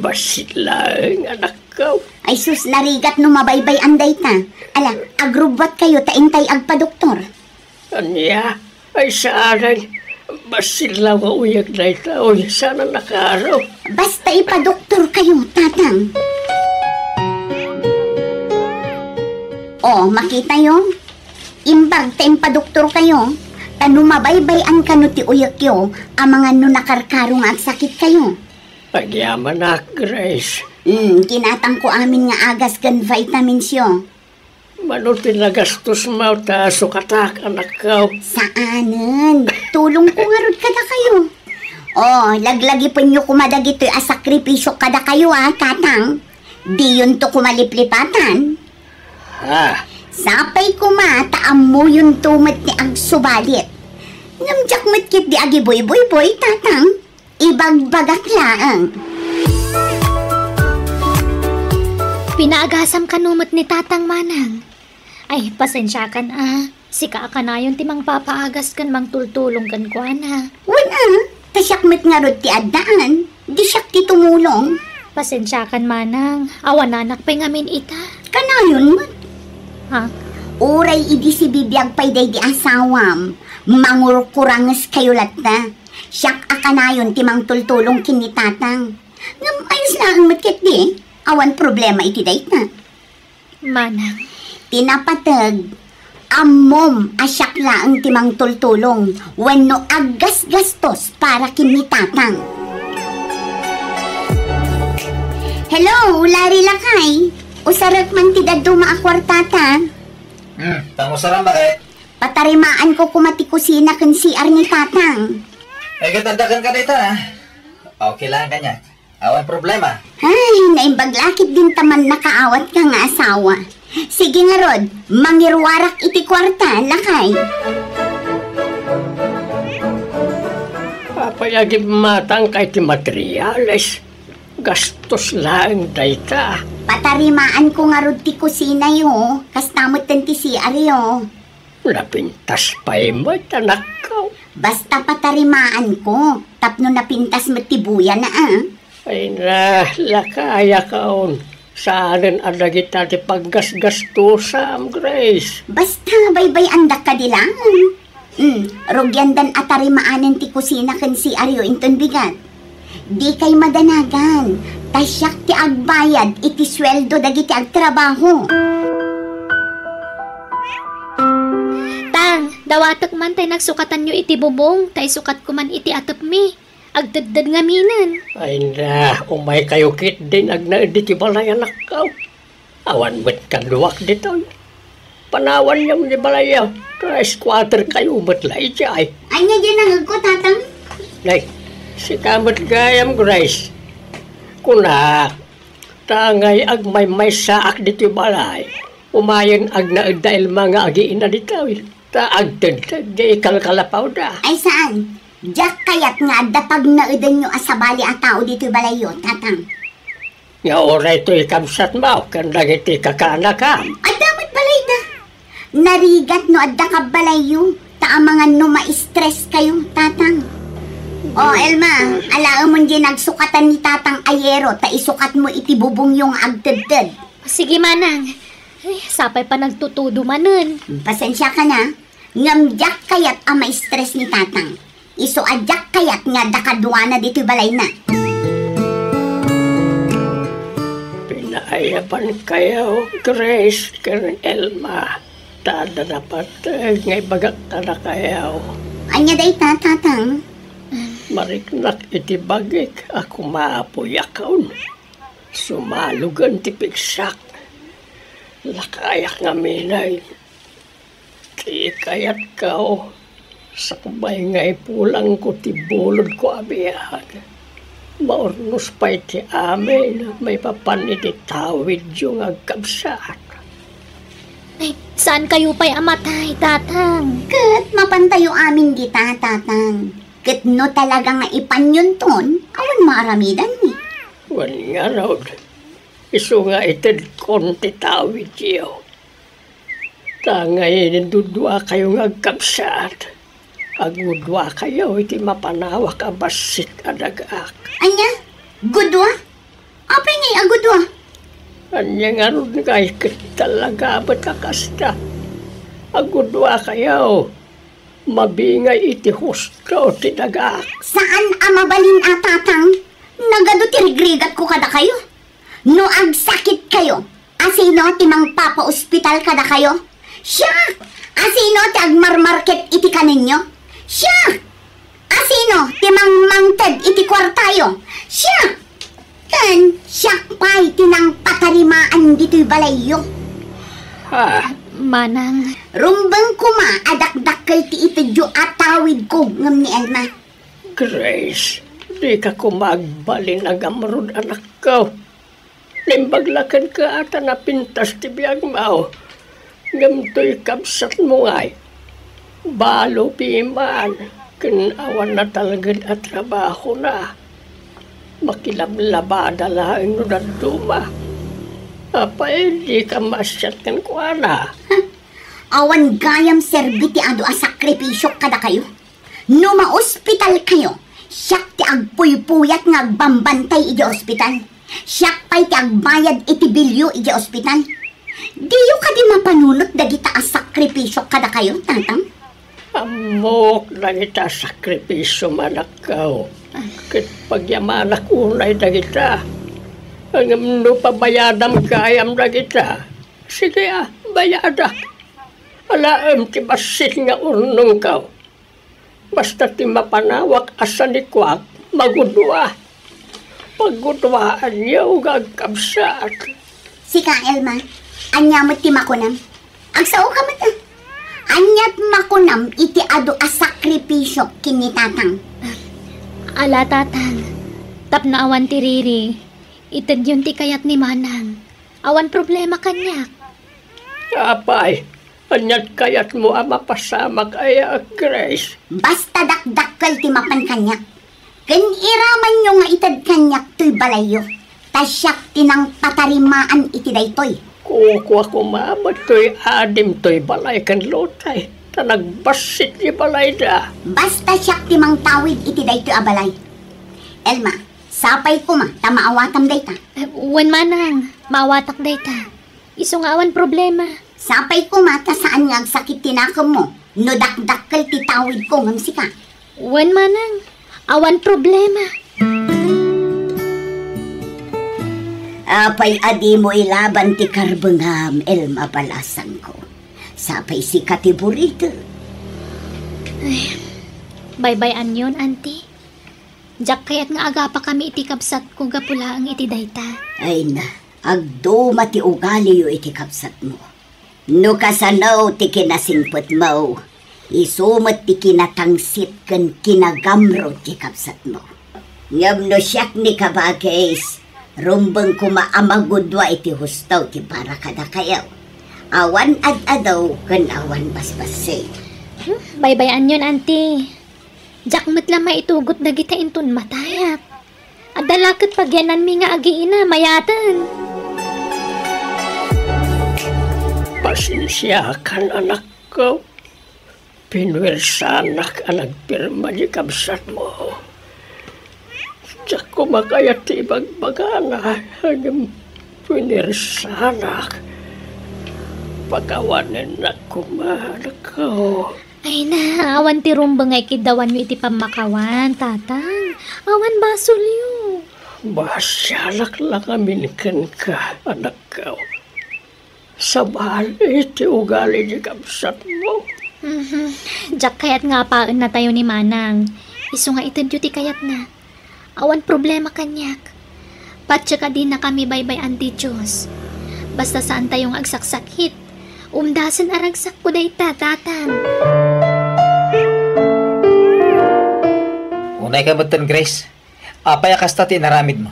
Basit lang, anak ko. Ay sus, larigat no mabaybay anday ta. Ala, agrubwat kayo, taintay agpa-doktor. Anya, ay saanan. Basit lang uyak na ito. Uy, sana nakaraw. Basta ipa-doktor kayo, tatang. Oh, makita yo. Imbag ta impa-doktor kayo. Tanu mabaybayan kano ti uyak yo, ang mga nunakarkarong at sakit kayo. Pagyaman na, Grace. Kinatang ko amin nga agas gan vitamins yo. Manutin na gastos mo, ta sukatak, anak ko. Saanan? Tulong ko nga rod kada kayo. Oh, laglagi po nyo kumadagito a sakripisyo kada kayo tatang. Di yun to kumaliplipatan. Ha? Sapay kumataam mo yung tumat ni ag subalit. Namjak matkit di agi boy, tatang. Ibagbagak laang. Pinaagasam kanumot ni tatang manang. Ay, pasensya kan Sika ka na yun timang papaagas kan mang tultulong kan ko Wala, tasyak met nga rod ti addaan. Di siyak ti tumulong. Pasensya kan manang. Awan anak pa ngamin ita. Kanayon mo. Ha? Uray idi si bibiyag pa'y day di asawam. Mangurkurangas kayo latta. Siyak akanayon timang tultulong kinitatang. Ngam ayos na ang matkit di. Awan problema iti day na. Manang. Tinapatag. Amom asyak laang timang tultulong. Wano agas gastos para kinitatang. Hello, Lari Lakay. Usarat man ti daddo maakwartata. Tangusaran bakit? Patarimaan ko kumati kusina kan CR ni tatang. Ay, katandakan ka dito, ha? Okay lang kanya. Awan problema. Ay, naimbaglakit din taman nakaawat ka nga asawa. Sige nga rod, mangirwarak iti kwarta, Lakay. Papayagin matang kay ti materials. Gastos lang dayta. Patarimaan ko nga rod ti kusina yo, kastamot ten ti CR yo. Napintas pa'y mo, anak ko. Basta patarimaan ko, tapno napintas mo ti buya na Ay na, lakaya kaon. Saanan adagita ti paggasgastusam, Grace. Basta baybay andak ka dilang. Rogyandan atarimaanan ti kusina kan CR yo inton bigat. Di kay madanagan, tasyak ti agbayad iti sweldo dagiti agtrabaho. Dawatak man tay nagsukatan nyo iti bubong, tay sukat ko man iti atop mi. Agdaddad nga minan. Ay na, umay kayo kit din agnaid iti balay anak ka. Awan ba't kaluwak dito? Panawan niyang di balay yaw. 3/4 kayo ba't lai ay. Anya dyan ang ko, tatang? Nay, si kamot gayam Grace. Kuna, tangay ag may saak dito balay. Umayan ag naid dahil mga agiin na dito. Ta agdagdag di kalkalapaw da. Ay saan? Diyak kayat nga dapag naidan nyo asabali at tao dito balayo, tatang. Nga oray to'y kamsat mo, kandang iti kakanakam. Ay damat balay da. Narigat no adda ka balayo, ta mga no ma-stress kayo, tatang. O Elma, alaan mo dyan nagsukatan ni tatang ayero, ta isukat mo iti bubong yung agdadad. Sige manang. Ay, sapay pa nagtutudo manan. Pasensya ka na, ngamdyak kayat ang ma-stress ni tatang. Iso adyak kayat nga dakadwa na dito balay na. Pinaayapan kayo, Grace, karen Elma. Tada dapat ngay bagak ka na kayo. Anya day tatang? Mariknak iti bagik, ako maapuyakaw. Sumalugan ti piksak. Lakayak nga minay. Ti kayat kao. Sa kubay nga ipulang ko ti bulod ko abiyag. Maornos pa iti amin, may papaniti tawid yung agkabsat. Ay, saan kayo pa'y amatay, tatang? Kat mapantayo amin di tatang. Kat no talaga nga ipanyon ton, awan maaramidan ni. Wani nga raw, iso nga itid konti tawid yo. Tangay nindudwa kayong agkabsat. Agudwa kayo, iti mapanawak abasit adagak. Anya? Gudwa? Apay ngay agudwa? Anya nga rin kay talaga ba't kakasta? Agudwa kayo, mabingay iti husto ti dagak. Saan amabalin atatang? Nagado tirigrigat ko kada kayo. No agsakit kayo, asino timang papa-ospital kada kayo? Siya! Asino ti agmarmarket iti kaninyo? Siya! Asino timang mangted iti kwartayo? Siya! Kan siya pa'y tinang patarimaan dito'y balayo. Ha? Manang. Rumbang kuma adakdakkel ti itidyo at tawid ko ngam ni Elma. Grace, di ka kumagbalin agamrod anak ko. Limbaglakan ka ata na pintas ti biyag mo. Ngam to'y kabsat mo ngay. Balo piman, kinawan na talagang at trabaho na. Makilablabada lang no na duma. Apa hindi ka masyat ng kuwana. Awan gayam serbiti ado a sakripisyo kada kayo. No ma-ospital kayo, siyak ti agpuy-puyat nga agbambantay iti ospital. Siyak pa'y ti agbayad iti bilyo iti ospital. Diyo ka di mapanunot dagita a sakripisyo kada kayo, tatang? Amok na kita sakripisyo manakaw. Kit pagyamanak unay na kita. Ang no pabayadam kayam na kita. Sige bayadak. Alaam ti basit nga urnong kaw. Basta ti mapanawak asa ni Kwak, magudwa. Pagudwaan niya gagkabsat. Sika, Elma, anya mo ti makunam. Agsao ka mata. Anyat makunam iti ado a sakripisyo kini tatang. Ala, tatang. Tap na awan ti Riri. Itad yun ti kayat ni Manang. Awan problema kanyak. Apay, anyat kayat mo ang mapasama kaya, Grace. Basta dakdakkel ti mapan kanyak. Ken iraman nyo nga itad kanyak to'y balayo. Tasyak tinang patarimaan iti daytoy. Kukuha ko mamat to'y adim to'y balay kan lotay. Tanagbasit ni balay da. Basta siyak timang tawid iti daytoy abalay. Elma, sapay ko ma, tamaawatam dayta. Wan Manang, maawatak dayta. Iso nga awan problema. Sapay ko ma, saan nga sakit tinakam mo. No dakdakkel ti tawid ko ngam sika. Wan Manang, awan problema. Apay adi mo ilaban ti karbengam, Elma balasan ko. Sapay si katiburito. Bye-bye anyon, auntie. Jak kayat nga aga pa kami iti kapsat ko gapula ang iti dayta. Ay na, agdo mati ugali yu iti kapsat mo. No kasanaw ti kinasingpot mo, isumat ti kinatangsit kan kinagamro ti kapsat mo. Ngam no siyak ni kabagis, rumbang kumaamagudwa iti hustaw ti para kada kayaw. Awan ad-adaw kan awan basbase. Bye-bye anyon, auntie. Jak matla maitugot na kita intun matayak. Adalakot pagyanan mi nga agiina mayatan. Pasensya kan anak ko. Pinwersanak ang nagpirma di kabsat mo. Diyak ko makayat ibagbagana hanggang pinwersanak. Pagawanin na kumanak ko. Ay na, awan ti rumbang ay kidawan mo iti pamakawan, tatang. Awan basol yu. Basyalak lang kami ka, anak ko. Sa bahal iti ugali di kapsat mo. Jak kayat nga paan na tayo ni Manang. Iso nga itadyo ti kayat na. Awan problema kanyak. Patsa ka din na kami bye-bye anti Diyos. Basta saan tayong agsaksakit. Umdasan aragsak po day tatang. Unay ka batan, Grace. Apay kasta ti naramid mo.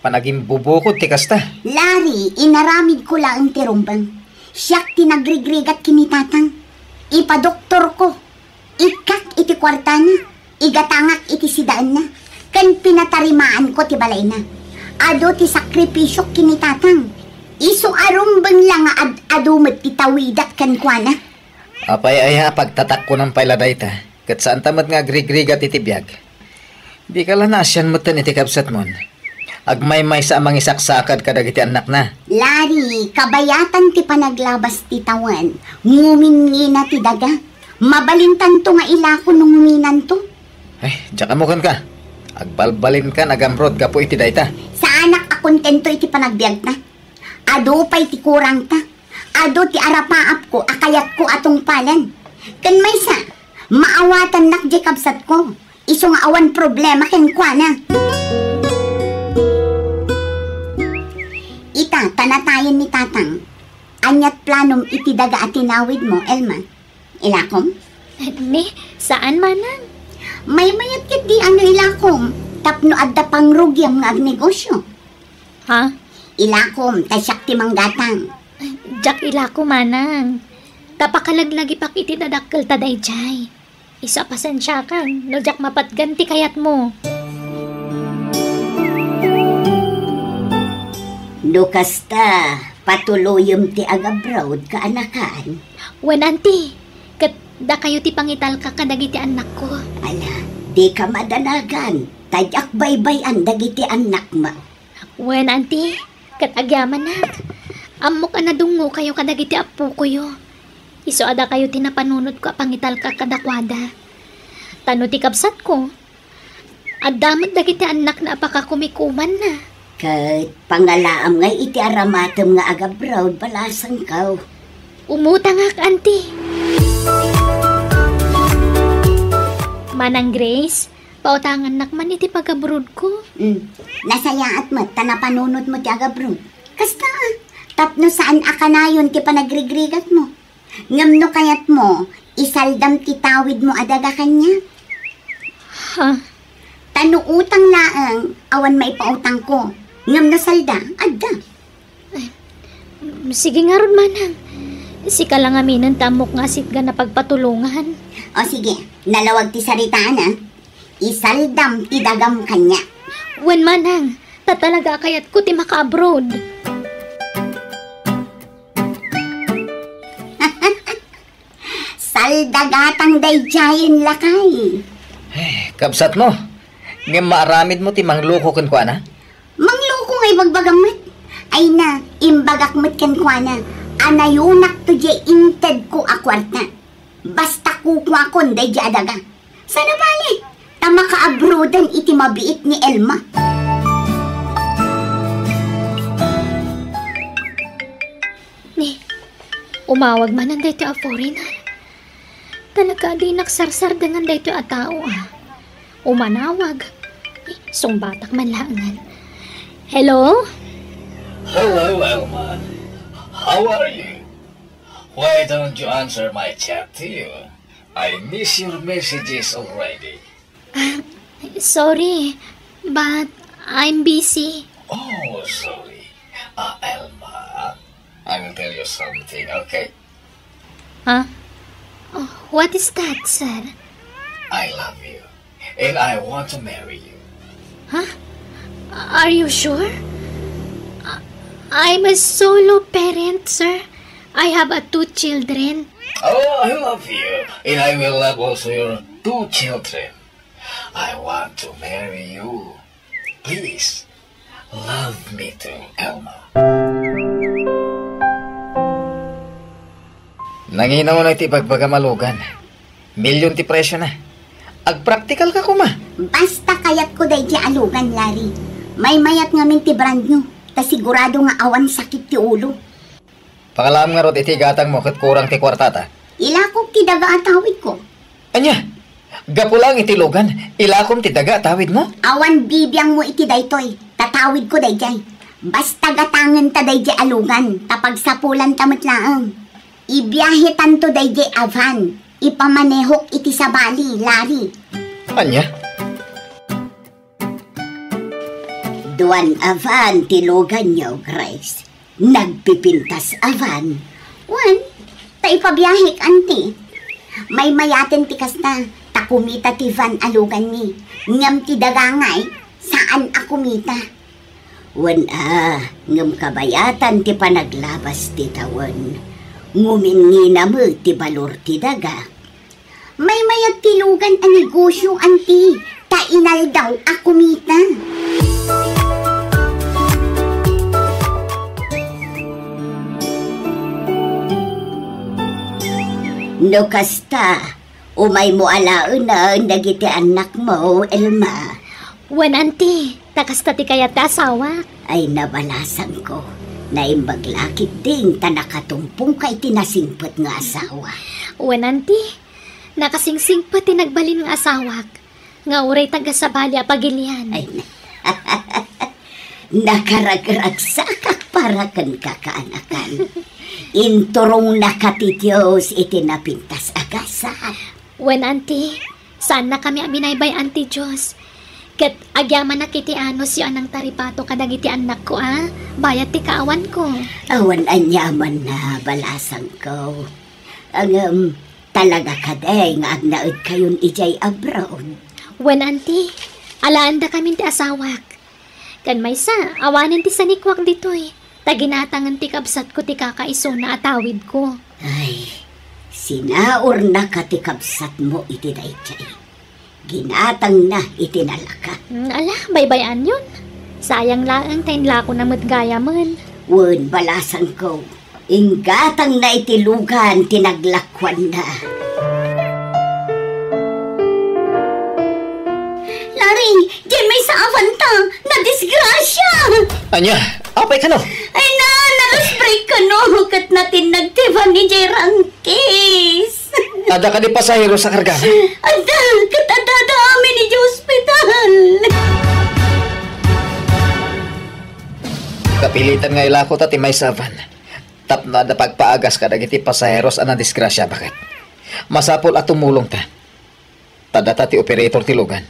Panaging bubukod ti kasta. Lari, inaramid ko lang ti rumbang. Siyak tinagrigrigat kinitatang. Ipadoktor ko. Ikak iti kwartana. Igatangak iti sidaan na. Kan pinatarimaan ko ti balay na. Ado ti sakripisyo kinitatang. Iso arumbang lang ad-adumat ti tawidat kan kuana. Apay aya pagtatak ko ng pailaday ta. Kat saan tamat nga grigrigat iti biyag. Di ka lang nasyan mo tan iti kapsat mon. Agmay-may sa amang isaksakad kadag iti anak na. Lari, kabayatan ti panaglabas ti tawan. Ngumin na ti daga. Mabalintan to nga ilako nung nguminan to. Ay, diyan ka mukan ka. Agbalbalin ka, nagamrod ka po iti dayta. Sa anak akontento iti panagbiag na. Ado pa'y ti kurang ta. Ado ti arapaap ko, akayat ko atong palan. Kan may sa, maawatan nak di kapsat ko. Iso nga awan problema ken kwa na. Ita, tanatayan ni tatang. Anyat planom iti daga at tinawid mo, Elma. Ilakom? Ni, saan Manang? May mayat kit di ano ilakom. Tapno adda pang rugyam nga agnegosyo. Ha? Ilakom, tasyak ti manggatang. Jak ilako Manang. Tapakalaglagi pak iti dadakkel taday jay. Isa pasensya kan, no jak mapatganti kayat mo. Dukasta, patuluyom ti agabrawd ka anakan. Wen auntie, kat da kayo ti pangital ka kadagiti anak ko. Ala, di ka madanagan. Tadyak baybayan dagiti anak ma. Wen auntie, kat agyaman na. Amok anadungo kayo kadagiti apo ko yo. Iso ada kayo tinapanunod ko pangital ka kadakwada. Tano ti kapsat ko. Adamot dagiti anak na apakakumikuman na. Kat pangalaam nga iti aramatem nga agabrawd balasang kaw. Umutang ak, auntie. Manang Grace, pautangan nakman iti pagabrod ko. Nasayaat mo, tanapanunod mo ti agabrod. Kasta, tapno saan akanayon ti panagrigrigat mo. Ngamno kayat mo, isaldam ti tawid mo adaga kanya. Ha? Tano utang laang, awan maipautang ko. Ngamno salda, adda. Sige nga ron, Manang. Si kalangaminan tamok nga sitga na pagpatulungan. O sige, nalawag ti saritaan ha. Isaldam ti dagam kanya. Wen Manang, tatalaga kayat ko ti maka-abroad. Saldagatang dayjayin lakay. Kapsat mo. Ngayon maaramid mo ti mangluko kan kwa na? Mangluko ngay bagbagamit. Ay na, imbagakmat kan kwa na. Anayunak to je inted ko akwarta. Basta kukwa kon day adaga. Sana bali, tama ka-abroadan iti mabiit ni Elma. Ni, umawag man ang dito a foreigner. Talaga di naksarsar dengan dito at tao Umanawag. Sungbatak man langan. Hello? Hello, Elma. How are you? Why don't you answer my chat to you? I miss your messages already. Sorry, but I'm busy. Oh, sorry. Elma, I will tell you something, okay? Huh? Oh, what is that, sir? I love you, and I want to marry you. Huh? Are you sure? I'm a solo parent, sir. I have 2 children. Oh, I love you, and I will love also your 2 children. I want to marry you. Please, love me too, Elma. Nanginaw na iti pagpagamalugan. Milyon ti presyo na. Ag-practical ka kuma. Basta kayat ko day di alugan, Larry. May mayat ngamin ti brand nyo. Ta sigurado nga awan sakit ti ulo. Pangalam nga rot iti gatang mo kat kurang ti kwartata. Ilakog ti daga atawid ko. Anya, gapulang iti lugan, ilakom ti daga atawid mo? Awan bibiyang mo iti daytoy. Tatawid ko day jay. Basta gatangan ta day di alugan. Tapagsapulan tamat laang. Ibiyahe tanto day di avan. Ipamanehok iti sa bali, Larry. Anya? Duan avan tilugan niyo, Grace. Nagpipintas avan. Wan, ta ipabiyahik, anti. May mayaten tikas na. Takumita ti van alugan ni. Ngam ti dagangay, saan akumita? Wan ngam kabayatan ti panaglabas ti tawon. Ngumin mo ti balor ti daga. May mayat tilugan ang negosyo, anti. Tainal daw akumita. No kasta, umay mo alaon na nagiti anak mo, Elma. Wan, auntie. Takasta ti kayat asawa. Ay nabalasan ko. Naimbaglakit ding ta nakatumpong kay tinasingpot nga asawa. Wan, auntie. Nakasingsingpot ti nagbalin ng asawak. Nga uray taga sa bali apagilian. Ay nakaragragsakak para kan kakaanakan. Inturong nakatitios itinapintas agasan. Wan, auntie. Saan na kami abinaybay, auntie Diyos? Kat agyaman na kiti anos yung anang taripato kadagiti anak ko, bayat ti kaawan ko. Awan anyaman na balasang ko. Ang talaga kaday nga agnaod kayon ijay abroad. Wan, auntie. Alaan da kami ti asawak. Kan may sa, awanin ti sanikwak ditoy. Taginatangan ti kabsat ko ti kakaiso na atawid ko. Ay, sinaor na katikabsat mo iti dayjay. Ginatang na itinalaka. Ala, baybayan yun. Sayang lang tayin lako na matgaya man. Wan, balasan ko. Inggatang na itilugan, tinaglakwan na. Larry, di may sa avanta. Na-disgrasya. Anya, apay ka no? Ay na, nalusbreak ka no. Kat natin nagtiban ni Jay Rangkis. Ada ka di pasahero sa karga? Ada, kat ada amin ni hospital. Kapilitan nga ilako ta ti may savan. Tap na da pagpaagas ka dagiti pasaheros ana disgrasya, bakit? Masapol at tumulong ta. Tadata ti operator ti lugan.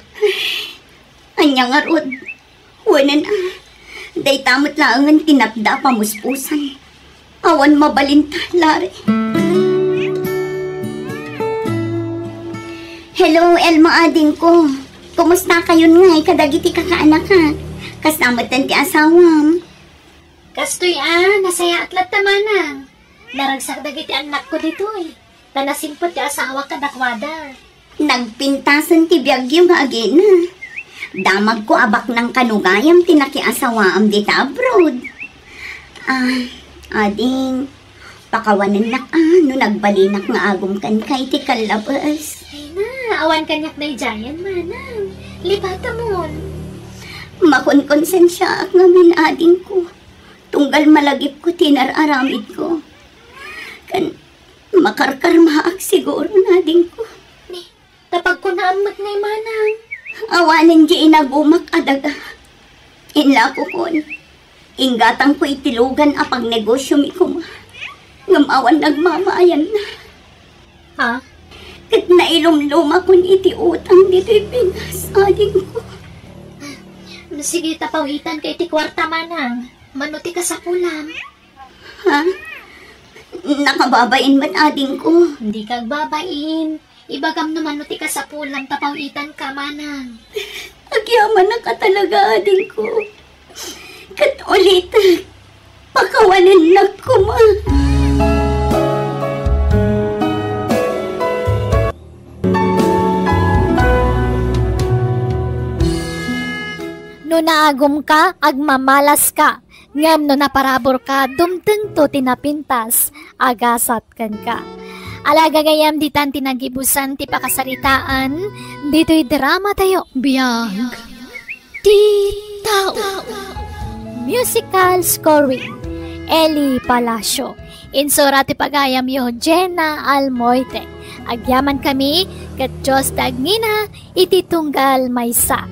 Anya nga rod. Wanan day tamot laangan tinapda pamuspusan. Awan mabalinta, Larry. Hello, Elma ading ko. Kumusta kayon nga? Kadagiti kakaanak ha. Kasamatan ti asawam. Kastoy nasaya atlat tamana. Naragsak dagiti anak ko dito Tanasimpot ti asawa kadakwada. Nagpintasan ti biyagyo nga agina. Damag ko abak ng kanugayam tinakiasawaam dita abroad. Ading, pakawanan na no nagbalinak nga agum kan kay ti kalabas. Ay na, awan kanyak na ijayan manang. Lipata mo. Makonkonsensya ak ngamin ading ko. Tunggal malagip ko tinararamid ko. Kan makarkarmaak siguro na din ko. Ni, tapag ko na amat na manang. Awanin di inagumak adaga. Inla ko kon. Inggatang ko itilugan apang negosyo mi kuma. Ngamawan nagmamayan na. Ha? Kat nailumluma kon iti utang dito'y Pinas. Ading ko. Sige, tapawitan kay ti kwarta manang. Manuti ka sa pulam. Ha? Nakababain man ading ko. Hindi ka babain. Ibagam naman nuti ka sa pulam, tapawitan ka manang. Agyaman na ka talaga ading ko. Kat ulit, pakawanin na ko ma. No naagom ka, agmamalas ka. Ngam no naparabor ka, dumteng to tinapintas, agasat kan ka. Alaga gayam ditan tinagibusan ti pakasaritaan, dito'y drama tayo. Biyag. Di tao. Musical scoring. Eli Palacio. Insura ti pagayam yo Jenna Almoite. Agyaman kami, kat Diyos tagngina, iti tunggal maysa.